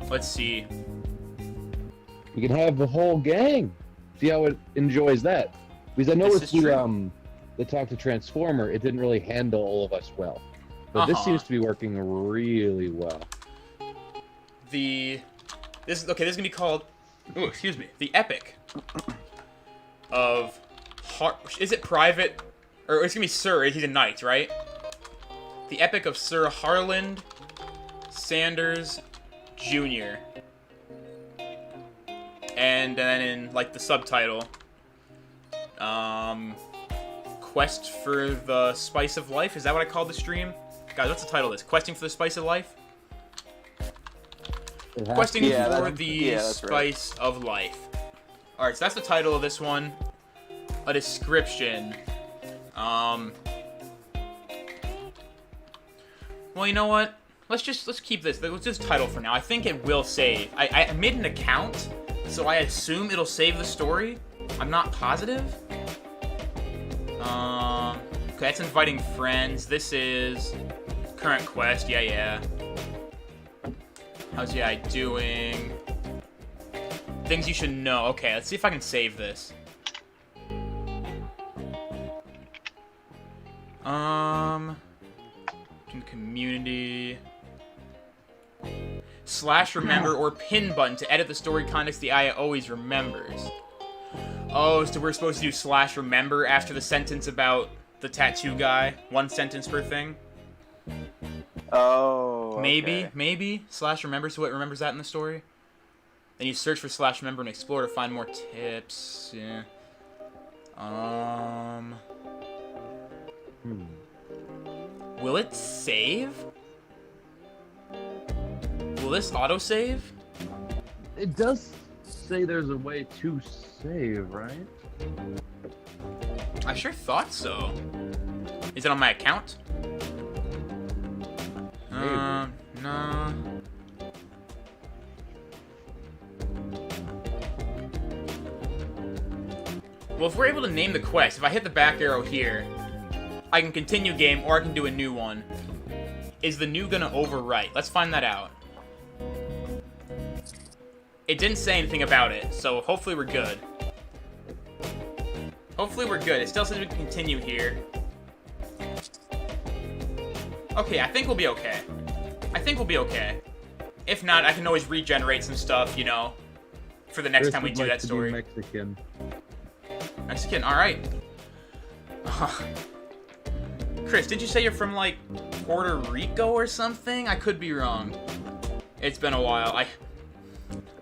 let's see. We can have the whole gang. See how it enjoys that. Because I noticed the Talk to Transformer, it didn't really handle all of us well. But this seems to be working really well. This is gonna be called, the epic of is it private, or it's gonna be Sir? He's a knight, right? The Epic of Sir Harland Sanders Jr. And then in, like, the subtitle, Quest for the Spice of Life? Is that what I called the stream? Guys, what's the title of this? Questing for the Spice of Life? Questing for the Spice of Life. Alright, so that's the title of this one. A description. Well, you know what? Let's keep this. Let's just title for now. I think it will save. I made an account, so I assume it'll save the story. I'm not positive. Okay, that's inviting friends. This is current quest. Yeah. How's your guy doing? Things you should know. Okay, let's see if I can save this. In community. / remember or pin button to edit the story context the AI always remembers. Oh, so we're supposed to do / remember after the sentence about the tattoo guy? One sentence per thing? Oh, okay. Maybe / remember, so it remembers that in the story. Then you search for / remember and explore to find more tips. Yeah. Will it save? Will this autosave? It does say there's a way to save, right? I sure thought so. Is it on my account? No. Well, if we're able to name the quest, if I hit the back arrow here, I can continue game or I can do a new one. Is the new gonna overwrite? Let's find that out. It didn't say anything about it, so hopefully we're good. Hopefully we're good. It still says we can continue here. Okay, I think we'll be okay. If not, I can always regenerate some stuff, you know, for the next time we do that story. Mexican, alright. Chris, did you say you're from, like, Puerto Rico or something? I could be wrong. It's been a while.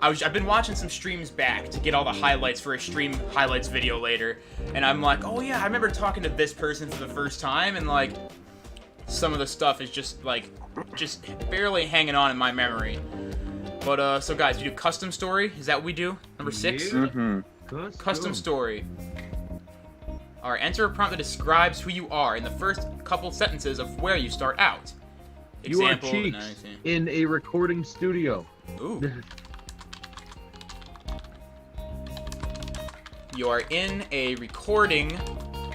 I've been watching some streams back to get all the highlights for a stream highlights video later, and I'm like, oh yeah, I remember talking to this person for the first time, and, like, some of the stuff is just, like, just barely hanging on in my memory. But, so guys, we do custom story? Is that what we do? Number 6? Yeah. Mm-hmm. Custom story. Alright, enter a prompt that describes who you are in the first couple sentences of where you start out. Example, you are Cheeks in a recording studio. Ooh. You are in a recording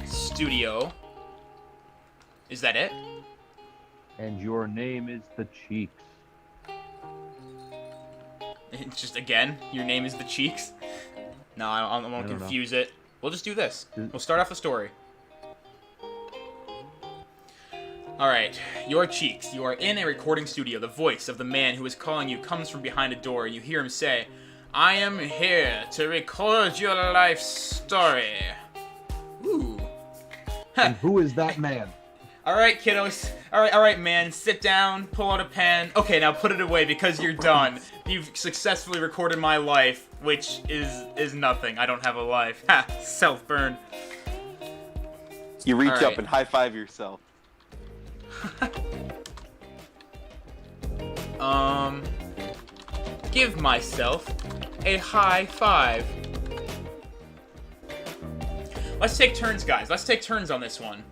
studio. Is that it? And your name is the Cheeks. It's just, again, your name is the Cheeks? No, I won't confuse it. We'll just do this. We'll start off the story. Alright, your Cheeks. You are in a recording studio. The voice of the man who is calling you comes from behind a door, and you hear him say, I am here to record your life story. Ooh. And who is that man? Alright, kiddos. Alright, man. Sit down, pull out a pen. Okay, now put it away because you're done. You've successfully recorded my life, which is nothing. I don't have a life. Ha! Self-burn. You reach up and high-five yourself. Give myself a high five. Let's take turns, guys. Let's take turns on this one.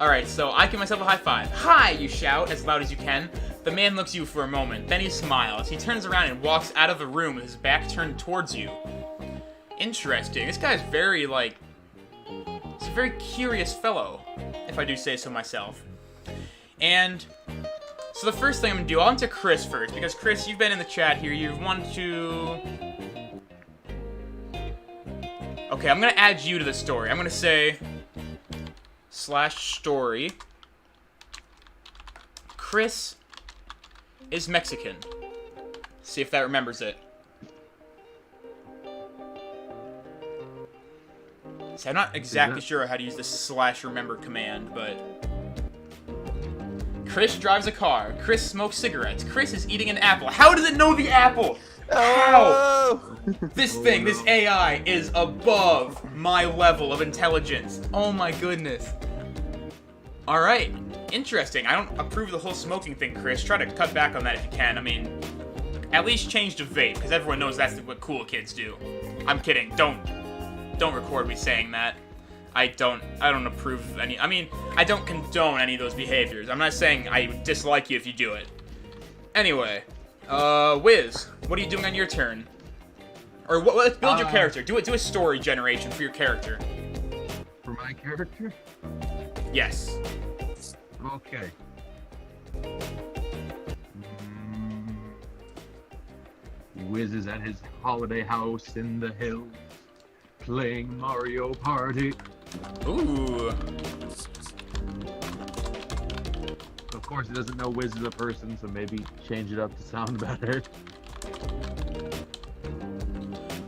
Alright, so I give myself a high five. Hi, you shout as loud as you can. The man looks at you for a moment, then he smiles. He turns around and walks out of the room with his back turned towards you. Interesting. This guy's very, like... He's a very curious fellow, if I do say so myself. And... So the first thing I'm gonna do, I'll enter Chris first, because Chris, you've been in the chat here. You've wanted to... Okay, I'm gonna add you to the story. I'm gonna say... /story. Chris is Mexican. See if that remembers it. See, I'm not exactly sure how to use the /remember command, but... Chris drives a car. Chris smokes cigarettes. Chris is eating an apple. How does it know the apple? How? Oh! This thing, this AI, is above my level of intelligence. Oh my goodness. Alright, interesting. I don't approve of the whole smoking thing, Chris. Try to cut back on that if you can. I mean, at least change to vape, because everyone knows that's what cool kids do. I'm kidding. Don't record me saying that. I don't approve of any. I mean, I don't condone any of those behaviors. I'm not saying I dislike you if you do it. Anyway, Wiz, what are you doing on your turn? Or let's build your character. Do a story generation for your character. For my character? Yes. Okay. Wiz is at his holiday house in the hills, playing Mario Party. Ooh. Of course, he doesn't know Wiz is a person, so maybe change it up to sound better.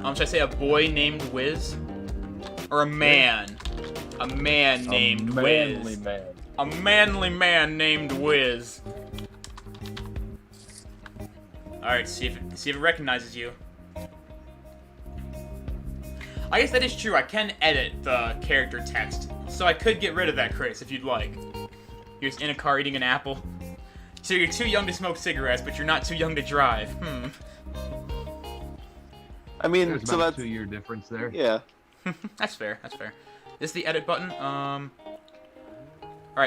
Should I say a boy named Wiz? Or a man? A man named Wiz. Man. A manly man named Wiz. Alright, see if it recognizes you. I guess that is true. I can edit the character text. So I could get rid of that, Chris, if you'd like. You're just in a car eating an apple. So you're too young to smoke cigarettes, but you're not too young to drive. I mean, There's so about that's a 2-year difference there. yeah. That's fair, that's fair. This is the edit button. Alright,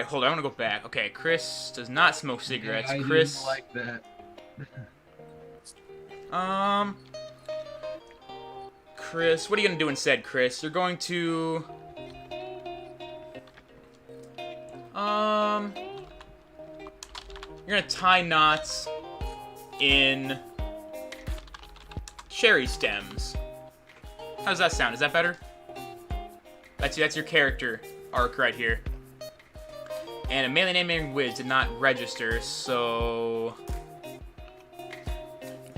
hold on, I want to go back. Okay, Chris does not smoke cigarettes. I Chris... didn't like that. Chris, what are you gonna do instead, Chris? You're going to... You're gonna tie knots in cherry stems. How does that sound? Is that better? That's your character arc right here. And a melee name named Wiz did not register, so...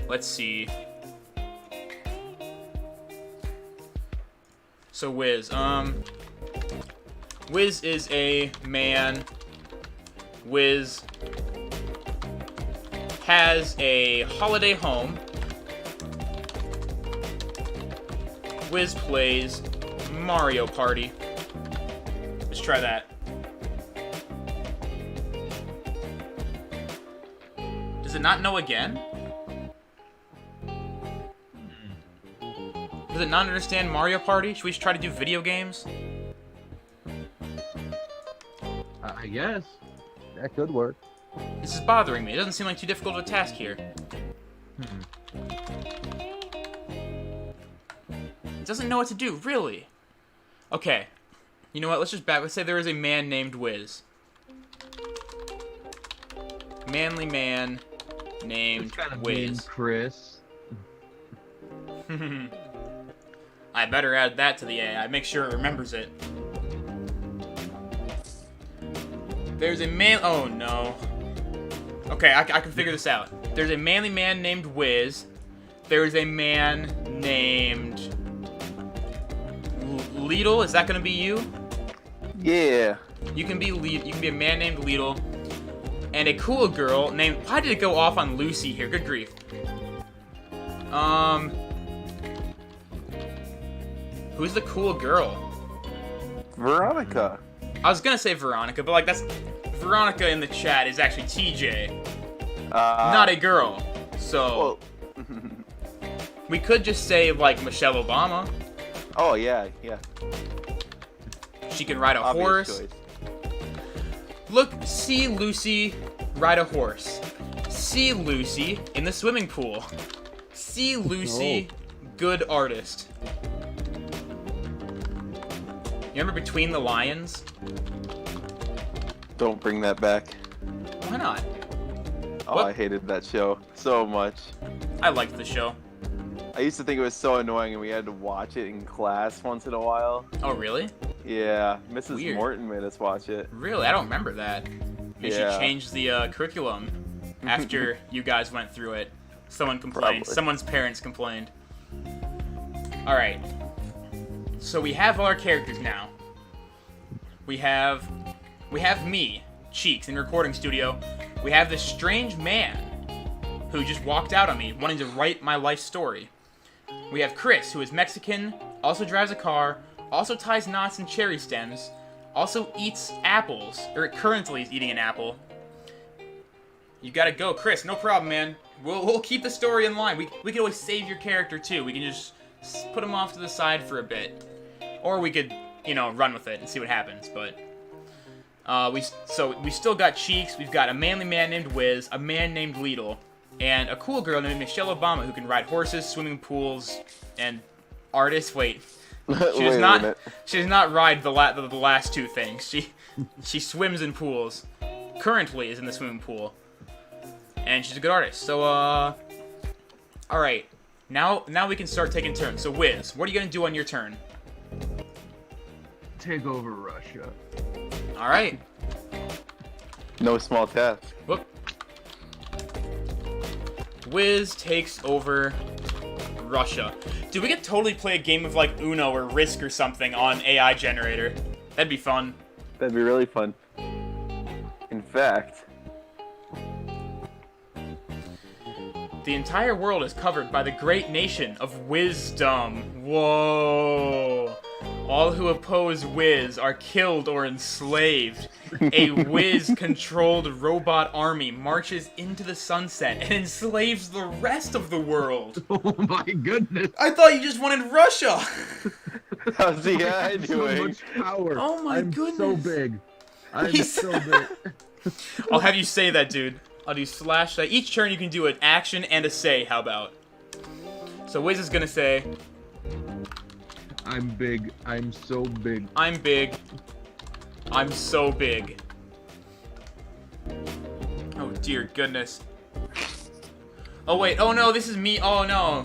Let's see. So Wiz, Wiz is a man. Wiz has a holiday home. Wiz plays Mario Party. Let's try that. Does it not know again? Does it not understand Mario Party? Should we just try to do video games? I guess. That could work. This is bothering me. It doesn't seem like too difficult of a task here. It doesn't know what to do, really. Okay. You know what? Let's just back. Let's say there is a man named Wiz. Manly man named Wiz. Chris. I better add that to the AI. Make sure it remembers it. There's a man... Oh, no. Okay, I can figure this out. There's a manly man named Wiz. There's a man named... Lidl? Is that gonna be you? Yeah. You can be a man named Lidl. And a cool girl named... Why did it go off on Lucy here? Good grief. Who's the cool girl? Veronica. I was gonna say Veronica, but like that's... Veronica in the chat is actually TJ. Not a girl. So... Well, we could just say, like, Michelle Obama. oh, yeah, yeah. She can ride a Obvious horse. choice. Look, see Lucy ride a horse. See Lucy in the swimming pool. See Lucy, good artist. You remember Between the Lions? Don't bring that back. Why not? Oh, What? I hated that show so much. I liked the show. I used to think it was so annoying and we had to watch it in class once in a while. Oh, really? Yeah, Mrs. Weird. Morton made us watch it. Really? I don't remember that. Maybe Yeah. she changed the curriculum after you guys went through it. Someone complained. Probably. Someone's parents complained. Alright. So we have all our characters now. We have me. Cheeks in the recording studio, we have this strange man who just walked out on me, wanting to write my life story. We have Chris, who is Mexican, also drives a car, also ties knots in cherry stems, also eats apples, or currently is eating an apple. You gotta go, Chris. No problem, man. We'll keep the story in line. We can always save your character too. We can just put him off to the side for a bit, or we could, you know, run with it and see what happens. But we still got Cheeks. We've got a manly man named Wiz, a man named Lidl, and a cool girl named Michelle Obama who can ride horses, swimming pools, and artists. Wait, she does not. She does not ride the last two things. She swims in pools. Currently is in the swimming pool, and she's a good artist. So all right, now we can start taking turns. So Wiz, what are you gonna do on your turn? Take over Russia. All right. No small task. Whoop. Wiz takes over Russia. Dude, we could totally play a game of like Uno or Risk or something on AI generator. That'd be fun. That'd be really fun. In fact, the entire world is covered by the great nation of wisdom. Whoa. All who oppose Wiz are killed or enslaved. A Wiz-controlled robot army marches into the sunset and enslaves the rest of the world. Oh my goodness! I thought you just wanted Russia! how's the AI So doing? much power. Oh my I'm so goodness. big. I'm He's- so big. I'll have you say that, dude. I'll do slash. Each turn you can do an action and a say, how about? So Wiz is gonna say, I'm big. I'm so big. I'm big. I'm so big. Oh dear goodness. Oh wait, oh no, this is me. Oh no.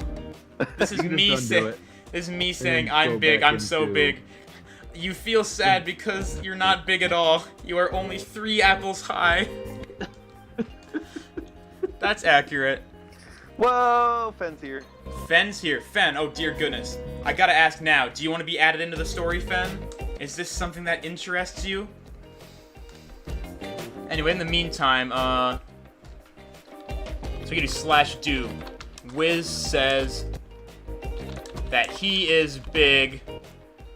This is You can me just undo saying. it. This is me saying then I'm go big. back I'm so into- big. You feel sad because you're not big at all. You are only 3 apples high. That's accurate. Whoa, Fenn's here. Fenn's here. Fen, oh dear goodness. I gotta ask now, do you want to be added into the story, Fen? Is this something that interests you? Anyway, in the meantime, so we can do slash do. Wiz says that he is big.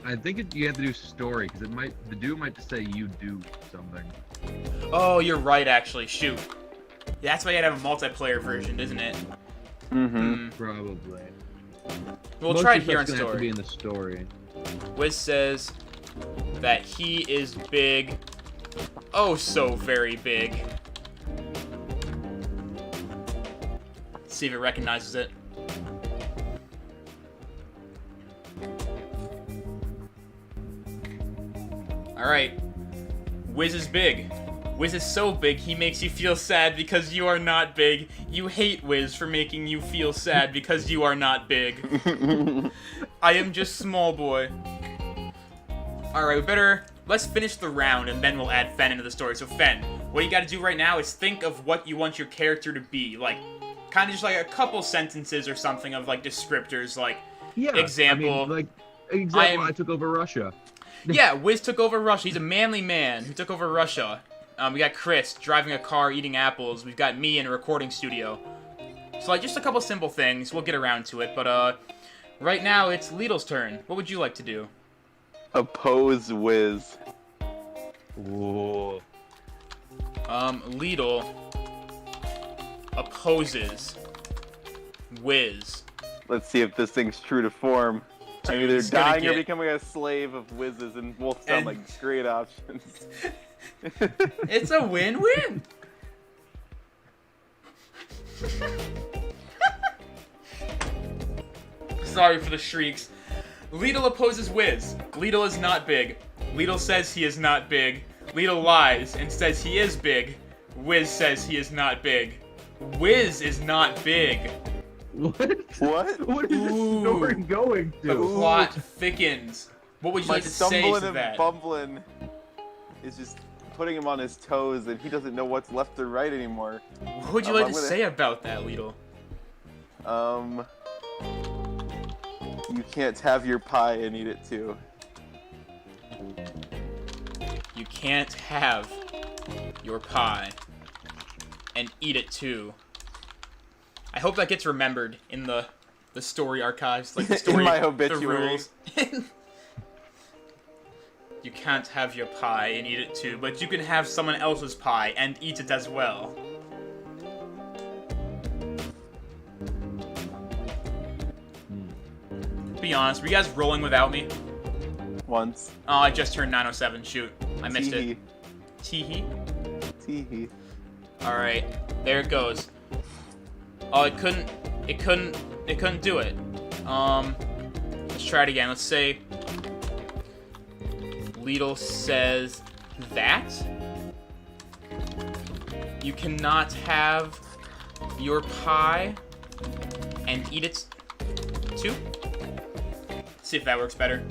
I think you have to do story because the do might just say you do something. Oh, you're right, actually. Shoot. Yeah, that's why you gotta have a multiplayer version, isn't it? Mm-hmm. Probably. We'll Most try it of here on that's gonna have to be story. in the story. Wiz says that he is big. Oh, so very big. See if it recognizes it. Alright. Wiz is big. Wiz is so big, he makes you feel sad because you are not big. You hate Wiz for making you feel sad because you are not big. I am just small boy. Alright, let's finish the round and then we'll add Fen into the story. So Fen, what you gotta do right now is think of what you want your character to be. Like, kind of just like a couple sentences or something of like descriptors, like, Yeah. example. I mean, example. I'm- I took over Russia. yeah, Wiz took over Russia. He's a manly man who took over Russia. We got Chris driving a car, eating apples. We've got me in a recording studio. So, like, just a couple simple things. We'll get around to it. But, right now, it's Lidl's turn. What would you like to do? Oppose Wiz. Whoa. Lidl opposes Wiz. Let's see if this thing's true to form. I'm Dude, either he's gonna dying or get- becoming a slave of Wiz's, and both sound And- like great options. It's a win-win! Sorry for the shrieks. Lidl opposes Wiz. Lidl is not big. Lidl says he is not big. Lidl lies and says he is big. Wiz says he is not big. Wiz is not big. What? What? What is this Ooh. story going The to? plot thickens. What would you My like to say stumbling to and that? bumbling is just putting him on his toes, and he doesn't know what's left or right anymore. What would you like I'm to gonna- say about that, Lidl? You can't have your pie and eat it too. You can't have your pie and eat it too. I hope that gets remembered in the story archives, like the story, in my the obituary. rules. You can't have your pie and eat it too, but you can have someone else's pie and eat it as well. Be honest, were you guys rolling without me? Once. Oh, I just turned 907. Shoot, I missed it. Teehee. Teehee. All right, there it goes. Oh, it couldn't do it. Let's try it again. Let's say Lidl says that you cannot have your pie and eat it too. See if that works better.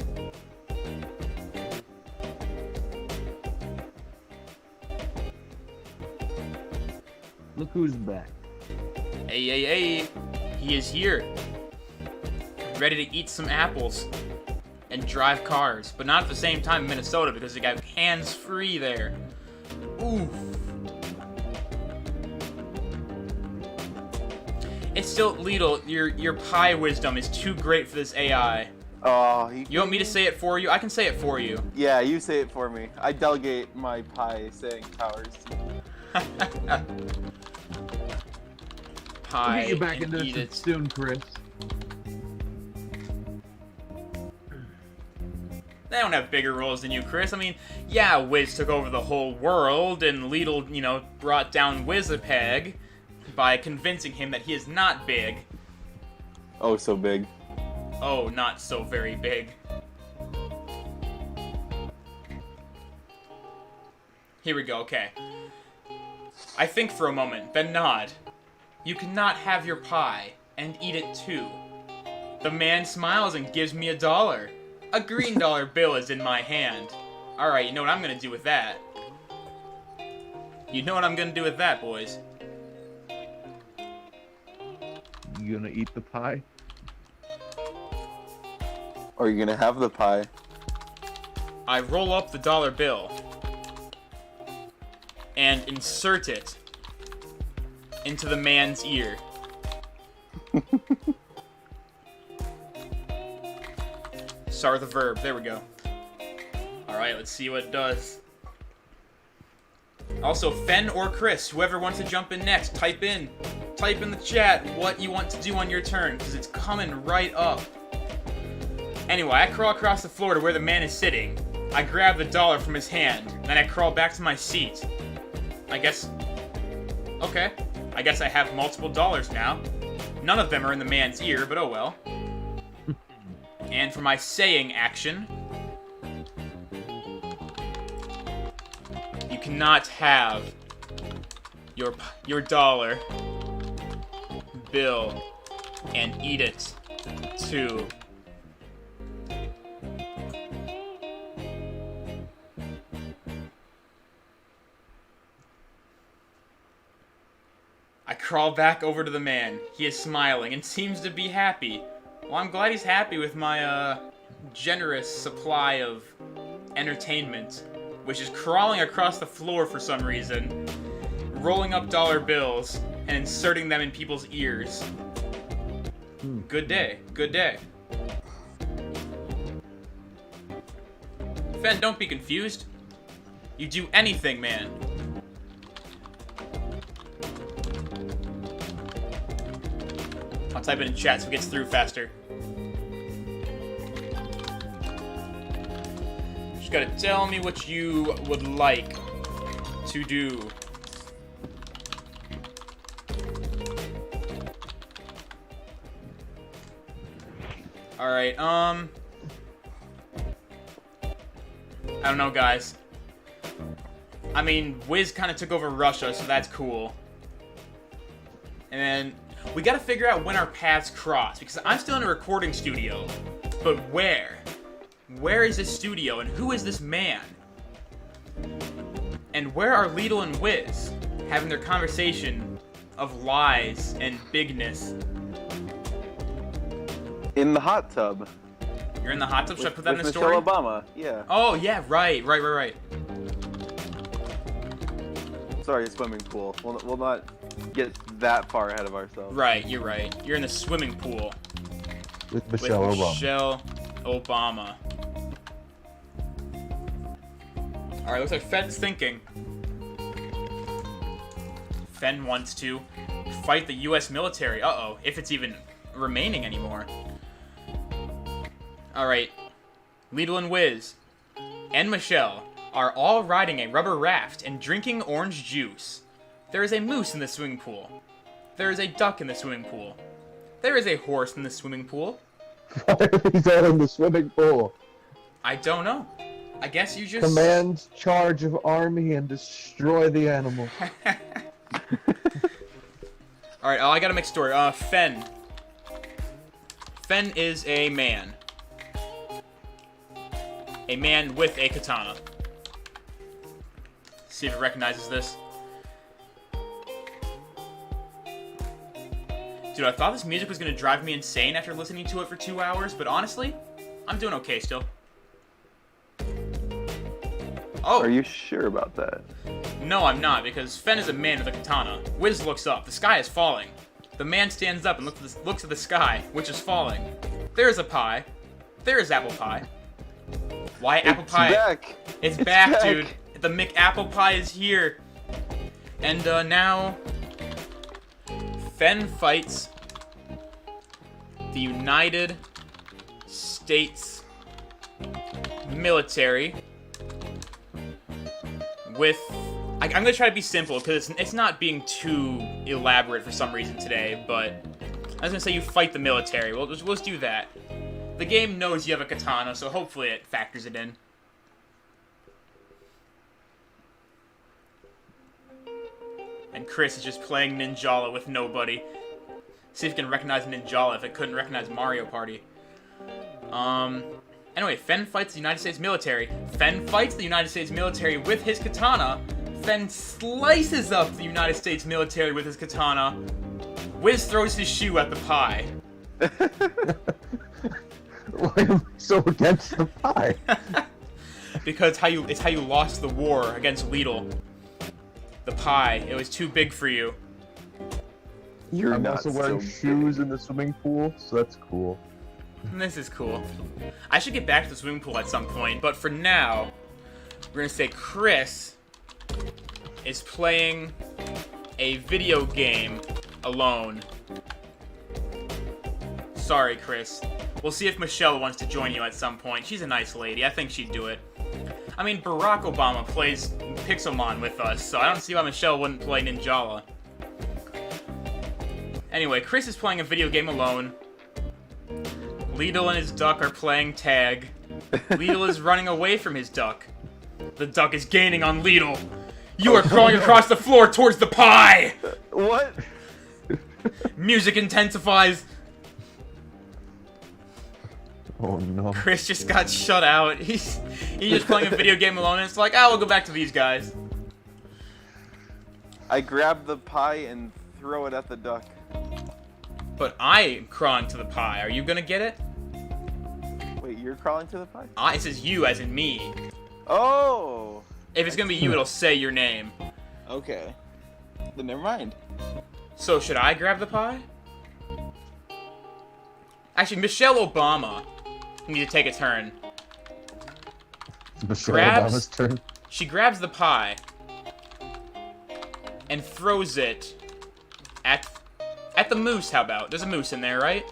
Look who's back. Hey, hey, hey. He is here. Ready to eat some apples and drive cars. But not at the same time in Minnesota because they got hands-free there. Oof. It's still, Lidl, your pie wisdom is too great for this AI. Oh, You want me to say it for you? I can say it for you. Yeah, you say it for me. I delegate my pie saying powers. Pie We'll get you back and into eat this it. soon, Chris. They don't have bigger roles than you, Chris. I mean, yeah, Wiz took over the whole world, and Lidl, you know, brought down Wiz a peg by convincing him that he is not big. Oh, so big. Oh, not so very big. Here we go, okay. I think for a moment, then nod. You cannot have your pie and eat it too. The man smiles and gives me $1. A green dollar bill is in my hand. Alright, you know what I'm gonna do with that? You know what I'm gonna do with that, boys? You gonna eat the pie? Or are you gonna have the pie? I roll up the dollar bill and insert it into the man's ear. Start with the verb. There we go. Alright, let's see what it does. Also, Fen or Chris, whoever wants to jump in next, type in the chat what you want to do on your turn, because it's coming right up. Anyway, I crawl across the floor to where the man is sitting. I grab the dollar from his hand, then I crawl back to my seat. I guess... Okay. I guess I have multiple dollars now. None of them are in the man's ear, but oh well. And for my saying action... You cannot have your dollar bill and eat it too. I crawl back over to the man. He is smiling and seems to be happy. Well, I'm glad he's happy with my generous supply of entertainment, which is crawling across the floor for some reason, rolling up dollar bills and inserting them in people's ears. Good day. Good day. Fen, don't be confused. You do anything, man. I'll type it in chat so it gets through faster. Just gotta tell me what you would like to do. Alright, I don't know, guys. I mean, Wiz kind of took over Russia, so that's cool. And then, we gotta figure out when our paths cross, because I'm still in a recording studio. But where? Where is this studio, and who is this man? And where are Lidl and Wiz having their conversation of lies and bigness? In the hot tub. You're in the hot tub? Should I put that in the Michelle story? Obama, yeah. Oh, yeah, right. sorry, a swimming pool. We'll not get that far ahead of ourselves. Right, you're right. You're in the swimming pool. With Michelle Obama. Michelle Obama. Alright, looks like Fen's thinking. Fen wants to fight the U.S. military. Uh-oh, if it's even remaining anymore. Alright. Lidl and Wiz and Michelle are all riding a rubber raft and drinking orange juice. There is a moose in the swimming pool. There is a duck in the swimming pool. There is a horse in the swimming pool. Why are these all in the swimming pool? I don't know. I guess you just... Command charge of army and destroy the animal. Alright, I got a mixed story. Fen. Fen is a man. A man with a katana. See if it recognizes this. Dude, I thought this music was going to drive me insane after listening to it for 2 hours, but honestly, I'm doing okay still. Oh! Are you sure about that? No, I'm not, because Fen is a man with a katana. Wiz looks up. The sky is falling. The man stands up and looks at the sky, which is falling. There is a pie. There is apple pie. Why apple pie? Back. It's back, dude. The McApple pie is here. And now Fen fights the United States military with... I'm going to try to be simple, because it's not being too elaborate for some reason today, but I was going to say you fight the military. Well, let's do that. The game knows you have a katana, so hopefully it factors it in. And Chris is just playing Ninjala with nobody. See if you can recognize Ninjala if it couldn't recognize Mario Party. Anyway, Fen fights the United States military. Fen fights the United States military with his katana. Fen slices up the United States military with his katana. Wiz throws his shoe at the pie. Why am I so against the pie? Because it's how you lost the war against Lidl. The pie. It was too big for you. You're I'm not also wearing so shoes big. in the swimming pool, so that's cool. This is cool. I should get back to the swimming pool at some point, but for now, we're gonna say Chris is playing a video game alone. Sorry, Chris. We'll see if Michelle wants to join you at some point. She's a nice lady. I think she'd do it. I mean, Barack Obama plays Pixelmon with us, so I don't see why Michelle wouldn't play Ninjala. Anyway, Chris is playing a video game alone. Lidl and his duck are playing tag. Lidl is running away from his duck. The duck is gaining on Lidl. You are crawling across the floor towards the pie! What? Music intensifies. Oh no. Chris just got shut out. He's just playing a video game alone, and it's like, we'll go back to these guys. I grab the pie and throw it at the duck. But I am crawling to the pie. Are you gonna get it? Wait, you're crawling to the pie? It says you as in me. Oh! If it's gonna be you, it'll say your name. Okay. Then never mind. So should I grab the pie? Actually, Michelle Obama need to take a turn. Michelle Grabs- Obama's turn. She grabs the pie and throws it at the moose. How about? There's a moose in there, right?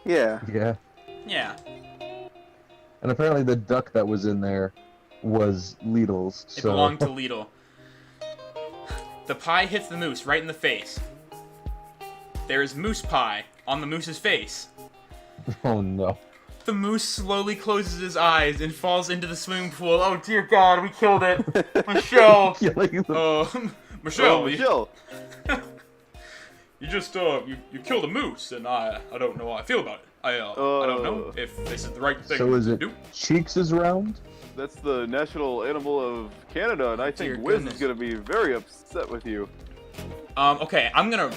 Yeah. Yeah. Yeah. And apparently the duck that was in there was Lidl's. It So belonged to Lidl. The pie hits the moose right in the face. There is moose pie on the moose's face. Oh no. The moose slowly closes his eyes and falls into the swimming pool. Oh dear God, we killed it, Michelle. Killing the- Michelle, Oh, Michelle. you just you killed a moose, and I don't know how I feel about it. I don't know if this is the right thing So is to it do. Cheeks is round? That's the national animal of Canada, and I think Dear Wiz goodness. is gonna be very upset with you. Okay, I'm gonna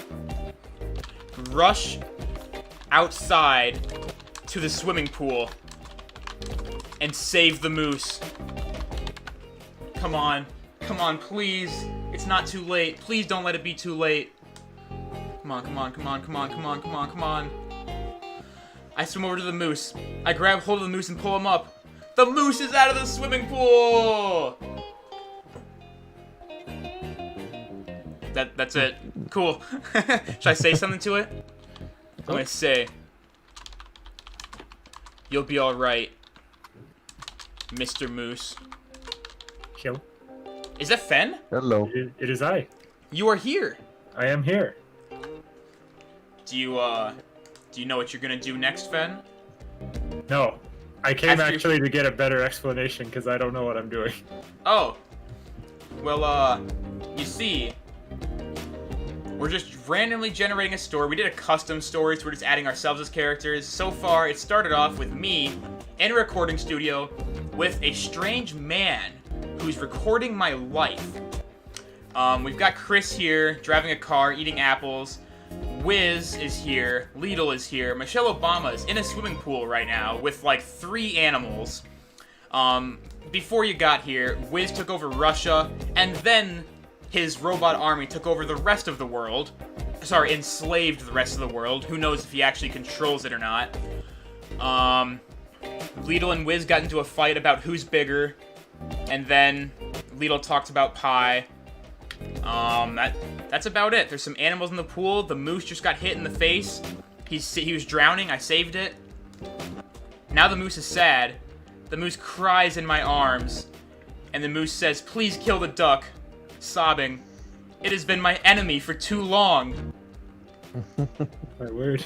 rush outside to the swimming pool and save the moose. Come on, please. It's not too late. Please don't let it be too late. Come on, come on, come on, come on, come on, come on, come on. I swim over to the moose. I grab hold of the moose and pull him up. The moose is out of the swimming pool! That's it. Cool. Should I say something to it? I'm gonna say, you'll be alright, Mr. Moose. Kill. Is that Fen? Hello. It is I. You are here. I am here. Do you know what you're gonna do next, Fen? No. I came After- actually to get a better explanation because I don't know what I'm doing. Oh. Well, you see, we're just randomly generating a story. We did a custom story, so we're just adding ourselves as characters. So far, it started off with me in a recording studio with a strange man who's recording my life. We've got Chris here, driving a car, eating apples. Wiz is here, Lidl is here, Michelle Obama is in a swimming pool right now with like 3 animals. Before you got here, Wiz took over Russia, and then his robot army took over the rest of the world. Sorry, enslaved the rest of the world. Who knows if he actually controls it or not. Lidl and Wiz got into a fight about who's bigger, and then Lidl talked about pie. That's about it. There's some animals in the pool. The moose just got hit in the face. He was drowning. I saved it. Now the moose is sad. The moose cries in my arms. And the moose says, "Please kill the duck." Sobbing. "It has been my enemy for too long." My word.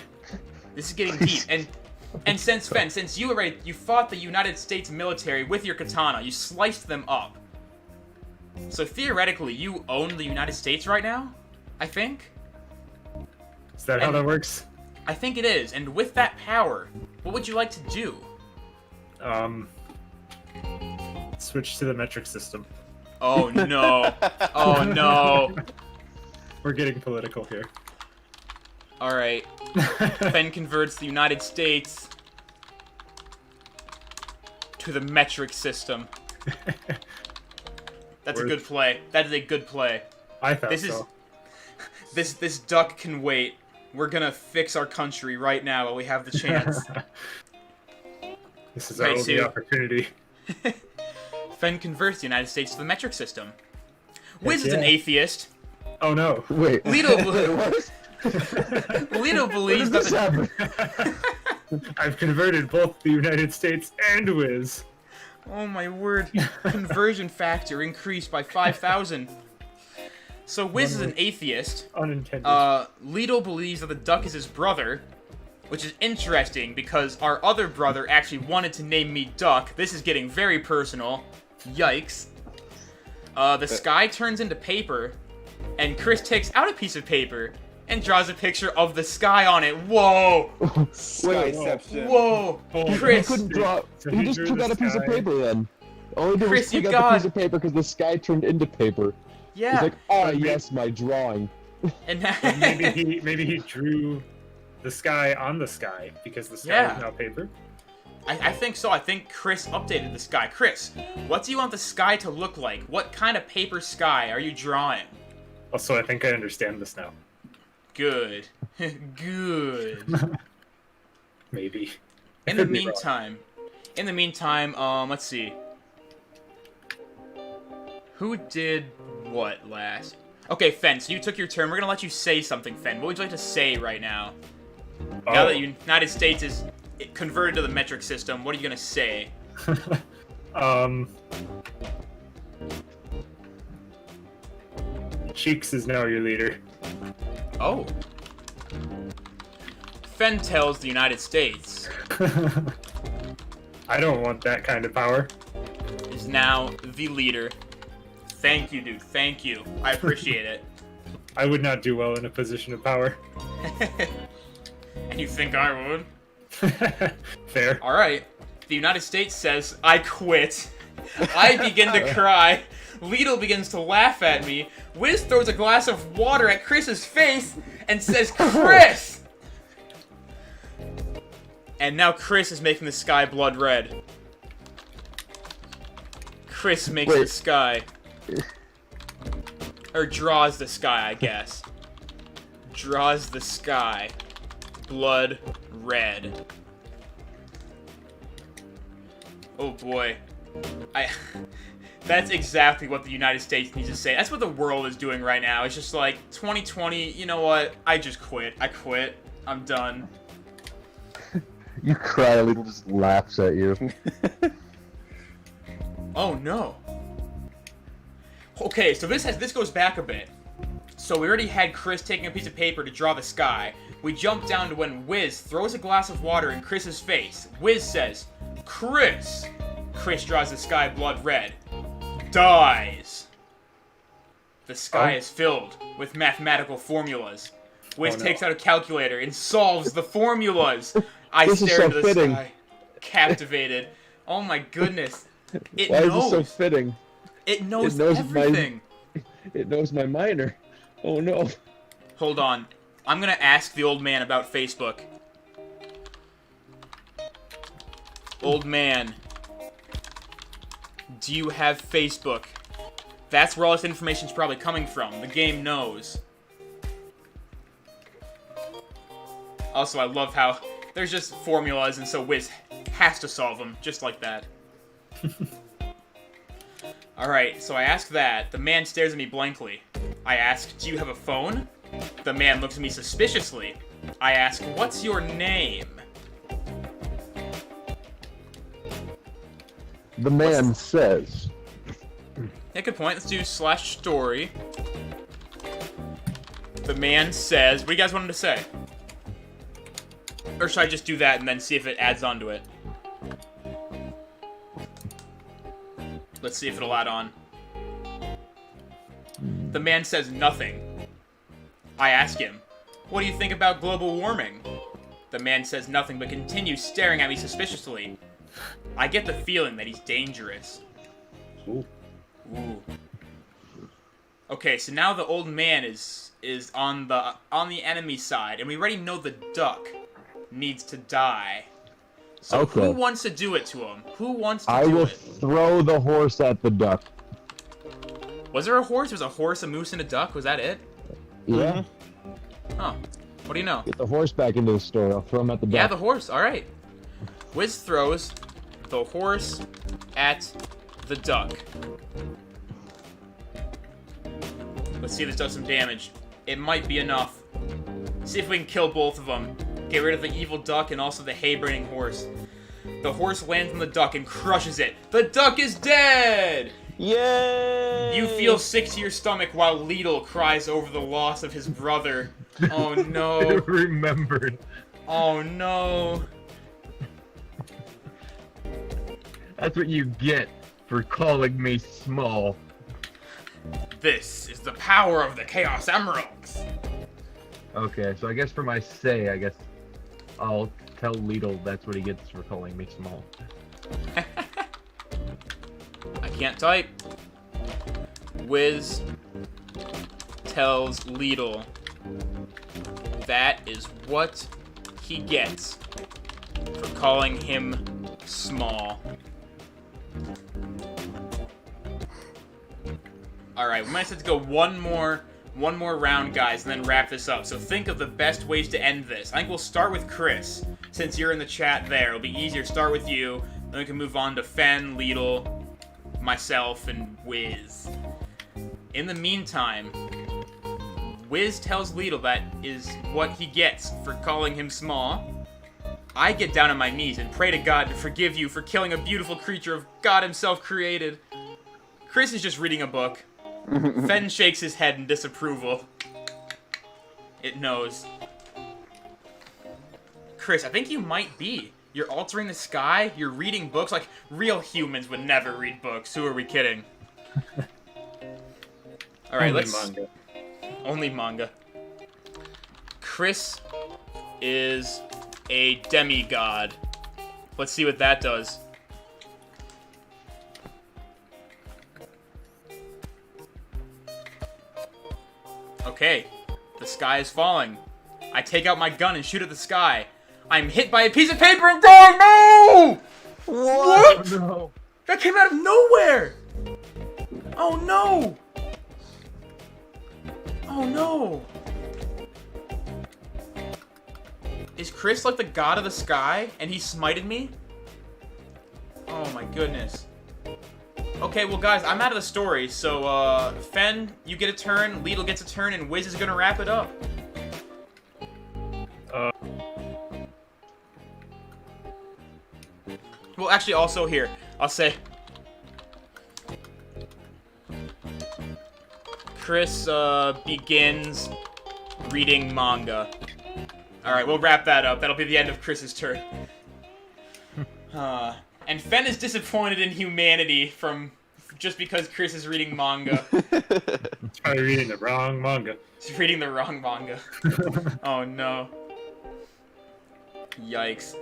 This is getting deep. And since you fought the United States military with your katana, you sliced them up. So theoretically, you own the United States right now? I think? Is that how that works? I think it is. And with that power, what would you like to do? Switch to the metric system. Oh no. Oh no. We're getting political here. Alright. Fen converts the United States to the metric system. That's a good play. That is a good play. I thought This so. This duck can wait. We're gonna fix our country right now while we have the chance. This is Okay, our only so- opportunity. Fen converts the United States to the metric system. Wiz is yeah. an atheist. Oh no. Wait. Lidl, What? Lidl believes What that does the... this happen? I've converted both the United States and Wiz. Oh my word. Conversion factor increased by 5,000. So Wiz is an atheist. Unintended. Lidl believes that the duck is his brother, which is interesting because our other brother actually wanted to name me Duck. This is getting very personal. Yikes. The sky turns into paper, and Chris takes out a piece of paper and draws a picture of the sky on it. Whoa! Skyception. Whoa! He Chris! couldn't draw. So he just drew took the out a piece of sky. paper then. All he did Chris, was you take out the got- piece of paper because the sky turned into paper. Yeah. He's like, ah, But yes, my drawing. And maybe he drew the sky on the sky because the sky Yeah. is now paper. I think so. I think Chris updated the sky. Chris, what do you want the sky to look like? What kind of paper sky are you drawing? Also, I think I understand this now. Good. Good. Maybe. In the meantime, let's see. Who did what last? Okay, Fen, so you took your turn. We're gonna let you say something, Fen. What would you like to say right now? Now that the United States is converted to the metric system, what are you gonna say? Cheeks is now your leader. Oh. Fen tells the United States I don't want that kind of power. is now the leader. Thank you, dude. Thank you. I appreciate it. I would not do well in a position of power. And you think I would? Fair. Alright. The United States says, I quit. I begin to cry. Lidl begins to laugh at me. Wiz throws a glass of water at Chris's face and says, Chris! And now Chris is making the sky blood red. Chris makes the Wait. sky Or draws the sky, I guess. Draws the sky. Blood red. Oh boy. That's exactly what the United States needs to say. That's what the world is doing right now. It's just like, 2020, you know what? I just quit. I quit. I'm done. You cry, Lidl just laughs at you. Oh no. Okay, so this goes back a bit. So we already had Chris taking a piece of paper to draw the sky. We jump down to when Wiz throws a glass of water in Chris's face. Wiz says, Chris! Chris draws the sky blood red. Dies. The sky is filled with mathematical formulas. Wiz takes out a calculator and solves the formulas. I This is stare so into the fitting. sky, captivated. Oh my goodness. It Why knows. is this so fitting? It knows, It knows everything. It knows my minor. Oh no. Hold on. I'm gonna ask the old man about Facebook. Old man. Do you have Facebook? That's where all this information's probably coming from. The game knows. Also, I love how there's just formulas, and so Wiz has to solve them, just like that. Alright, so I ask that. The man stares at me blankly. I ask, do you have a phone? The man looks at me suspiciously. I ask, what's your name? The man says. Yeah, good point. Let's do /story. The man says, what do you guys want him to say? Or should I just do that and then see if it adds on to it? Let's see if it'll add on. The man says nothing. I ask him, what do you think about global warming? The man says nothing but continues staring at me suspiciously. I get the feeling that he's dangerous. Ooh. Ooh. Okay, so now the old man is on the enemy side, and we already know the duck needs to die. So Okay. who wants to do it to him? Who wants to I do will it? throw the horse at the duck. Was there a horse? There was a horse, a moose, and a duck? Was that it? Yeah. Huh. What do you know? Get the horse back into the story. I'll throw him at the duck. Yeah, the horse. All right. Wiz throws the horse at the duck. Let's see if this does some damage. It might be enough. See if we can kill both of them. Get rid of the evil duck and also the hay-burning horse. The horse lands on the duck and crushes it. The duck is dead! Yay! You feel sick to your stomach while Lidl cries over the loss of his brother. Oh no. Remembered. Oh no. That's what you get for calling me small. This is the power of the Chaos Emeralds. Okay, so I guess for my say, I guess I'll tell Lidl that's what he gets for calling me small. I can't type. Wiz tells Lidl that is what he gets for calling him small. Alright, we might have to go one more round, guys, and then wrap this up. So think of the best ways to end this. I think we'll start with Chris, since you're in the chat there. It'll be easier to start with you, then we can move on to Fen, Lidl, myself, and Wiz. In the meantime, Wiz tells Lidl that is what he gets for calling him small. I get down on my knees and pray to God to forgive you for killing a beautiful creature of God himself created. Chris is just reading a book. Fen shakes his head in disapproval. It knows. Chris, I think you might be. You're altering the sky, you're reading books. Like, real humans would never read books. Who are we kidding? Alright, Only let's... manga. Only manga. Chris is a demigod. Let's see what that does. Okay, the sky is falling. I take out my gun and shoot at the sky. I'm hit by a piece of paper and die! No! What? Oh no! That came out of nowhere! Oh no! Oh no! Is Chris like the god of the sky and he smited me? Oh my goodness. Okay, well guys, I'm out of the story, so Fen, you get a turn, Lidl gets a turn, and Wiz is gonna wrap it up. Well, actually, also here, I'll say... Chris, begins reading manga. Alright, we'll wrap that up. That'll be the end of Chris's turn. And Fen is disappointed in humanity just because Chris is reading manga. Probably reading the wrong manga. He's reading the wrong manga. Oh no. Yikes.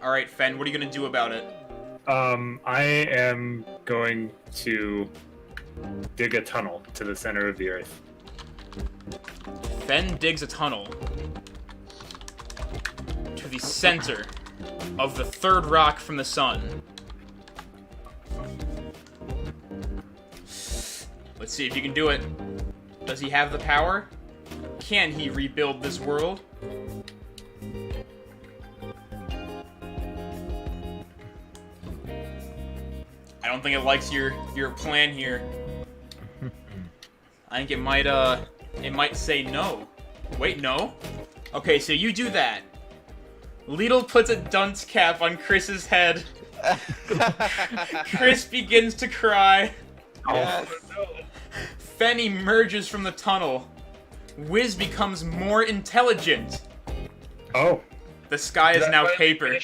Alright, Fen, what are you gonna do about it? I am going to dig a tunnel to the center of the earth. Fen digs a tunnel to the center of the third rock from the sun. Let's see if you can do it. Does he have the power? Can he rebuild this world? I don't think it likes your plan here. I think it might say no. Wait, no? Okay, so you do that. Lidl puts a dunce cap on Chris's head. Chris begins to cry. Yes. Fen emerges from the tunnel. Wiz becomes more intelligent. Oh. The sky is now paper. Did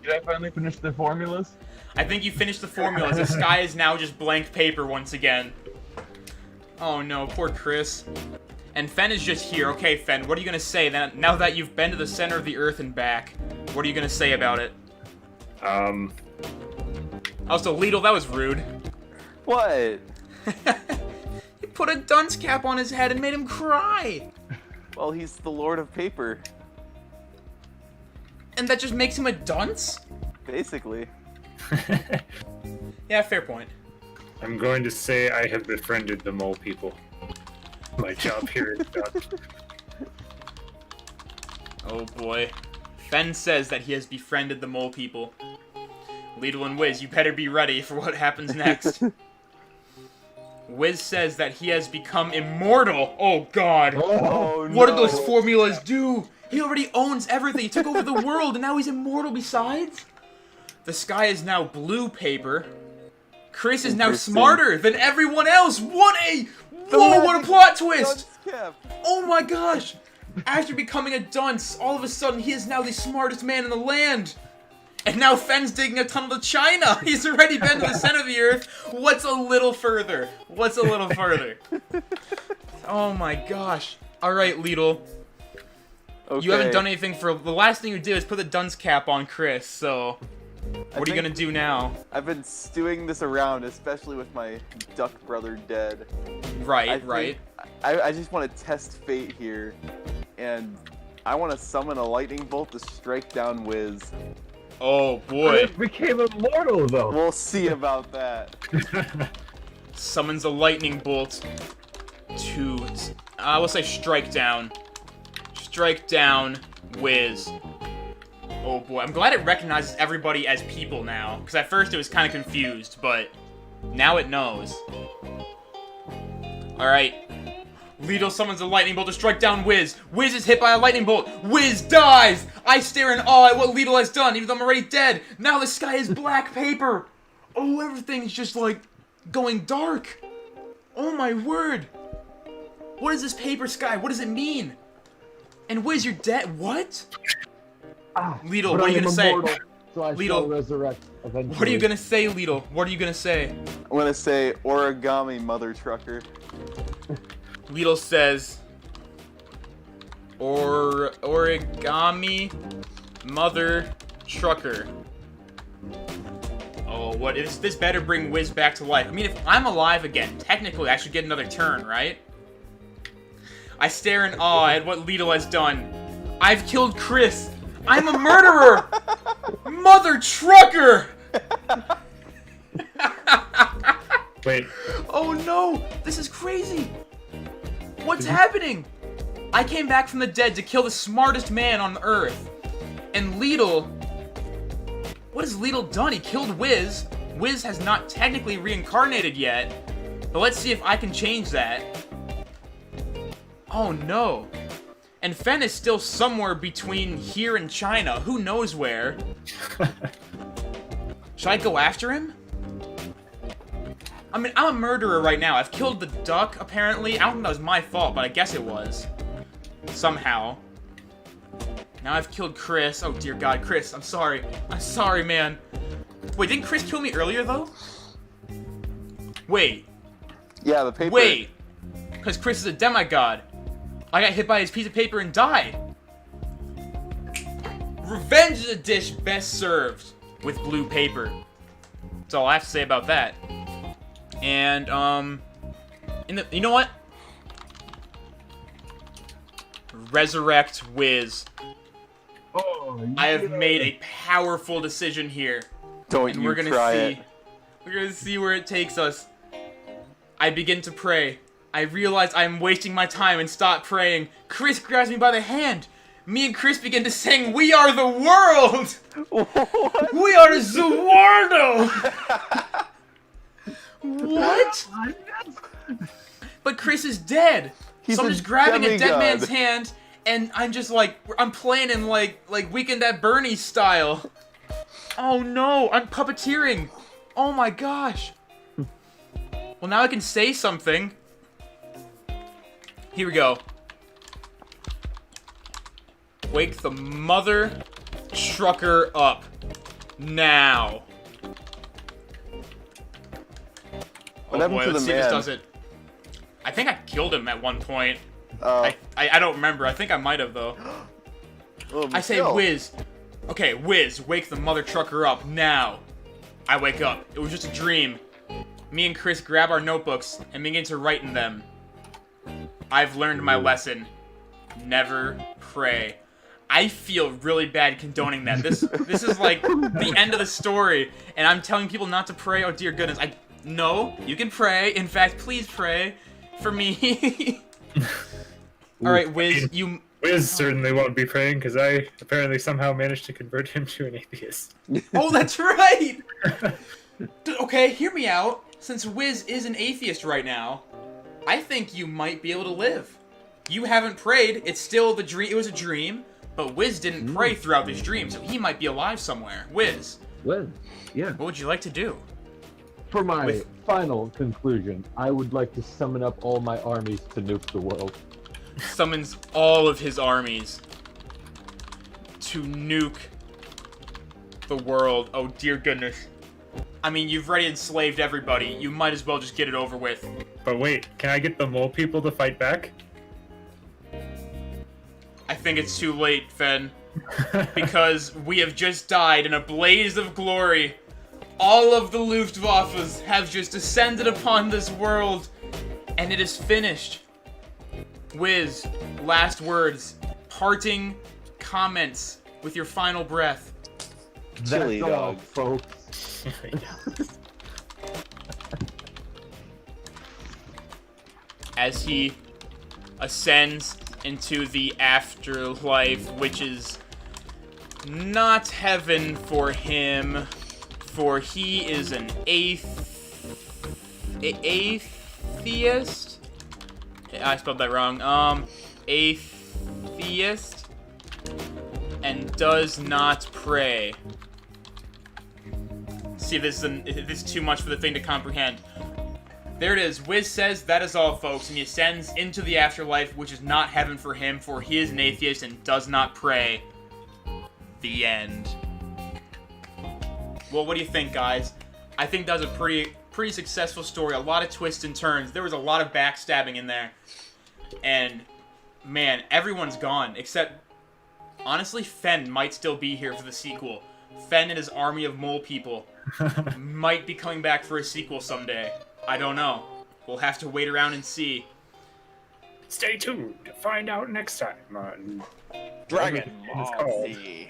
I finally finish the formulas? I think you finished the formulas. The sky is now just blank paper once again. Oh no, poor Chris. And Fen is just here. Okay, Fen, what are you gonna say now that you've been to the center of the earth and back? What are you gonna say about it? Also, Lidl, that was rude. What? You put a dunce cap on his head and made him cry. Well, he's the Lord of Paper, And that just makes him a dunce? basically. Yeah, fair point. I'm going to say I have befriended the mole people. My job here is done. Oh boy. Fen says that he has befriended the mole people. Lidl and Wiz, you better be ready for what happens next. Wiz says that he has become immortal. Oh god. Oh, What did no. those formulas do? He already owns everything. He took over the world and now he's immortal besides? The sky is now blue paper. Chris is now Interesting. smarter than everyone else. What a plot twist! Dunce cap. Oh my gosh! After becoming a dunce, all of a sudden he is now the smartest man in the land. And now Fen's digging a tunnel to China. He's already been to the center of the earth. What's a little further? What's a little further? Oh my gosh. Alright, Lidl. Okay. You haven't done anything for... The last thing you did is put the dunce cap on Chris, so... What are you think gonna do now? I've been stewing this around, especially with my duck brother dead. Right, I right. think I just want to test fate here, and I want to summon a lightning bolt to strike down Wiz. Oh I boy. just became immortal though. We'll see about that. Summons a lightning bolt to... we'll say strike down. Strike down Wiz. Oh boy, I'm glad it recognizes everybody as people now, because at first it was kind of confused, but now it knows. Alright. Lidl summons a lightning bolt to strike down Wiz. Wiz is hit by a lightning bolt. Wiz dies! I stare in awe at what Lidl has done, even though I'm already dead. Now the sky is black paper. Oh, everything's just, like, going dark. Oh my word. What is this paper sky? What does it mean? And Wiz, you're dead. What? Lidl, But what are I you am gonna say? immortal, so I Lidl. shall resurrect eventually. What are you gonna say, Lidl? What are you gonna say? I'm gonna say origami mother trucker. Lidl says... Origami mother trucker. Oh, what is this? Better bring Wiz back to life. I mean, if I'm alive again, technically I should get another turn, right? I stare in awe at what Lidl has done. I've killed Chris. I'm a murderer! Mother trucker! Wait, Oh no! This is crazy! What's happening? I came back from the dead to kill the smartest man on Earth. And Lidl... What has Lidl done? He killed Wiz. Wiz has not technically reincarnated yet. But let's see if I can change that. Oh no. And Fen is still somewhere between here and China. Who knows where? Should I go after him? I mean, I'm a murderer right now. I've killed the duck, apparently. I don't think that was my fault, but I guess it was. Somehow. Now I've killed Chris. Oh, dear God. Chris, I'm sorry. I'm sorry, man. Wait, didn't Chris kill me earlier, though? Wait. Yeah, the paper. Wait. Because Chris is a demigod. I got hit by his piece of paper and died. Revenge is a dish best served with blue paper. That's all I have to say about that. And, you know what? Resurrect Wiz. Oh, I have made a powerful decision here. Don't And you we're gonna try see. it. We're gonna see where it takes us. I begin to pray. I realize I am wasting my time and stop praying. Chris grabs me by the hand. Me and Chris begin to sing, "We are the world! What? We are Zuardo!" What? But Chris is dead. He's So I'm a just grabbing a dead demigod. man's hand, and I'm just like, I'm playing in like Weekend at Bernie's style. Oh no, I'm puppeteering. Oh my gosh. Well, now I can say something. Here we go. Wake the mother trucker up. Now. What happened to let's the see if this man? does it. I think I killed him at one point. Oh. I don't remember. I think I might have, though. Oh, I say, Michelle. Wiz. Okay, Wiz, wake the mother trucker up, now. I wake up. It was just a dream. Me and Chris grab our notebooks and begin to write in them. I've learned my lesson. Never pray. I feel really bad condoning that. This is like the end of the story, and I'm telling people not to pray. Oh dear goodness. No, you can pray. In fact, please pray for me. Alright, Wiz, you... Wiz certainly won't be praying because I apparently somehow managed to convert him to an atheist. Oh, that's right! Okay, hear me out. Since Wiz is an atheist right now, I think you might be able to live. You haven't prayed. It's still the dream. It was a dream, but Wiz didn't pray throughout this dream, so he might be alive somewhere. Wiz, Well, yeah. what would you like to do? For my With- final conclusion, I would like to summon up all my armies to nuke the world. Summons all of his armies to nuke the world. Oh, dear goodness. I mean, you've already enslaved everybody. You might as well just get it over with. But wait, can I get the mole people to fight back? I think it's too late, Fen. Because we have just died in a blaze of glory. All of the Luftwaffes have just descended upon this world, and it is finished. Wiz, last words, parting comments with your final breath. Chili That's all, dog. folks. As he ascends into the afterlife, which is not heaven for him, for he is an atheist? I spelled that wrong. Atheist and does not pray. See, this is too much for the thing to comprehend. There it is. Wiz says, that is all, folks, and he ascends into the afterlife, which is not heaven for him, for he is an atheist and does not pray. The end. Well, what do you think, guys? I think that was a pretty successful story. A lot of twists and turns. There was a lot of backstabbing in there. And, man, everyone's gone, except, honestly, Fen might still be here for the sequel. Fen and his army of mole people might be coming back for a sequel someday. I don't know. We'll have to wait around and see. Stay tuned to find out next time on Dragon It's Ball called- Z.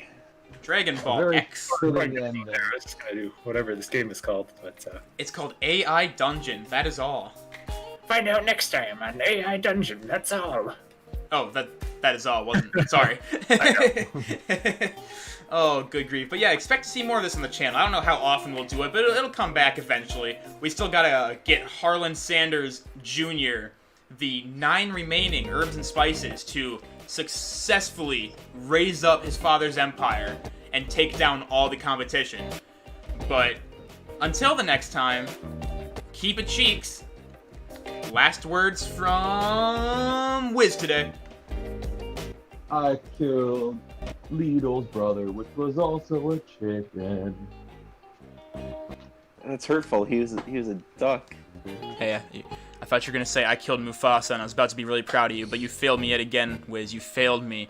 Dragon Ball Very X. fitting I ending. was just gonna do whatever this game is called, but It's called AI Dungeon. That is all. find out next time on AI Dungeon. That's all. Oh, that is all, wasn't it? Sorry. Oh, good grief. But yeah, expect to see more of this on the channel. I don't know how often we'll do it, but it'll come back eventually. We still gotta get Harlan Sanders Jr. the 9 remaining herbs and spices to successfully raise up his father's empire and take down all the competition. But until the next time, keep it cheeks. Last words from Wiz today. I killed Lidl's brother, which was also a chicken. That's hurtful. He was a duck. Hey, I thought you were gonna say I killed Mufasa, and I was about to be really proud of you, but you failed me yet again, Wiz. You failed me.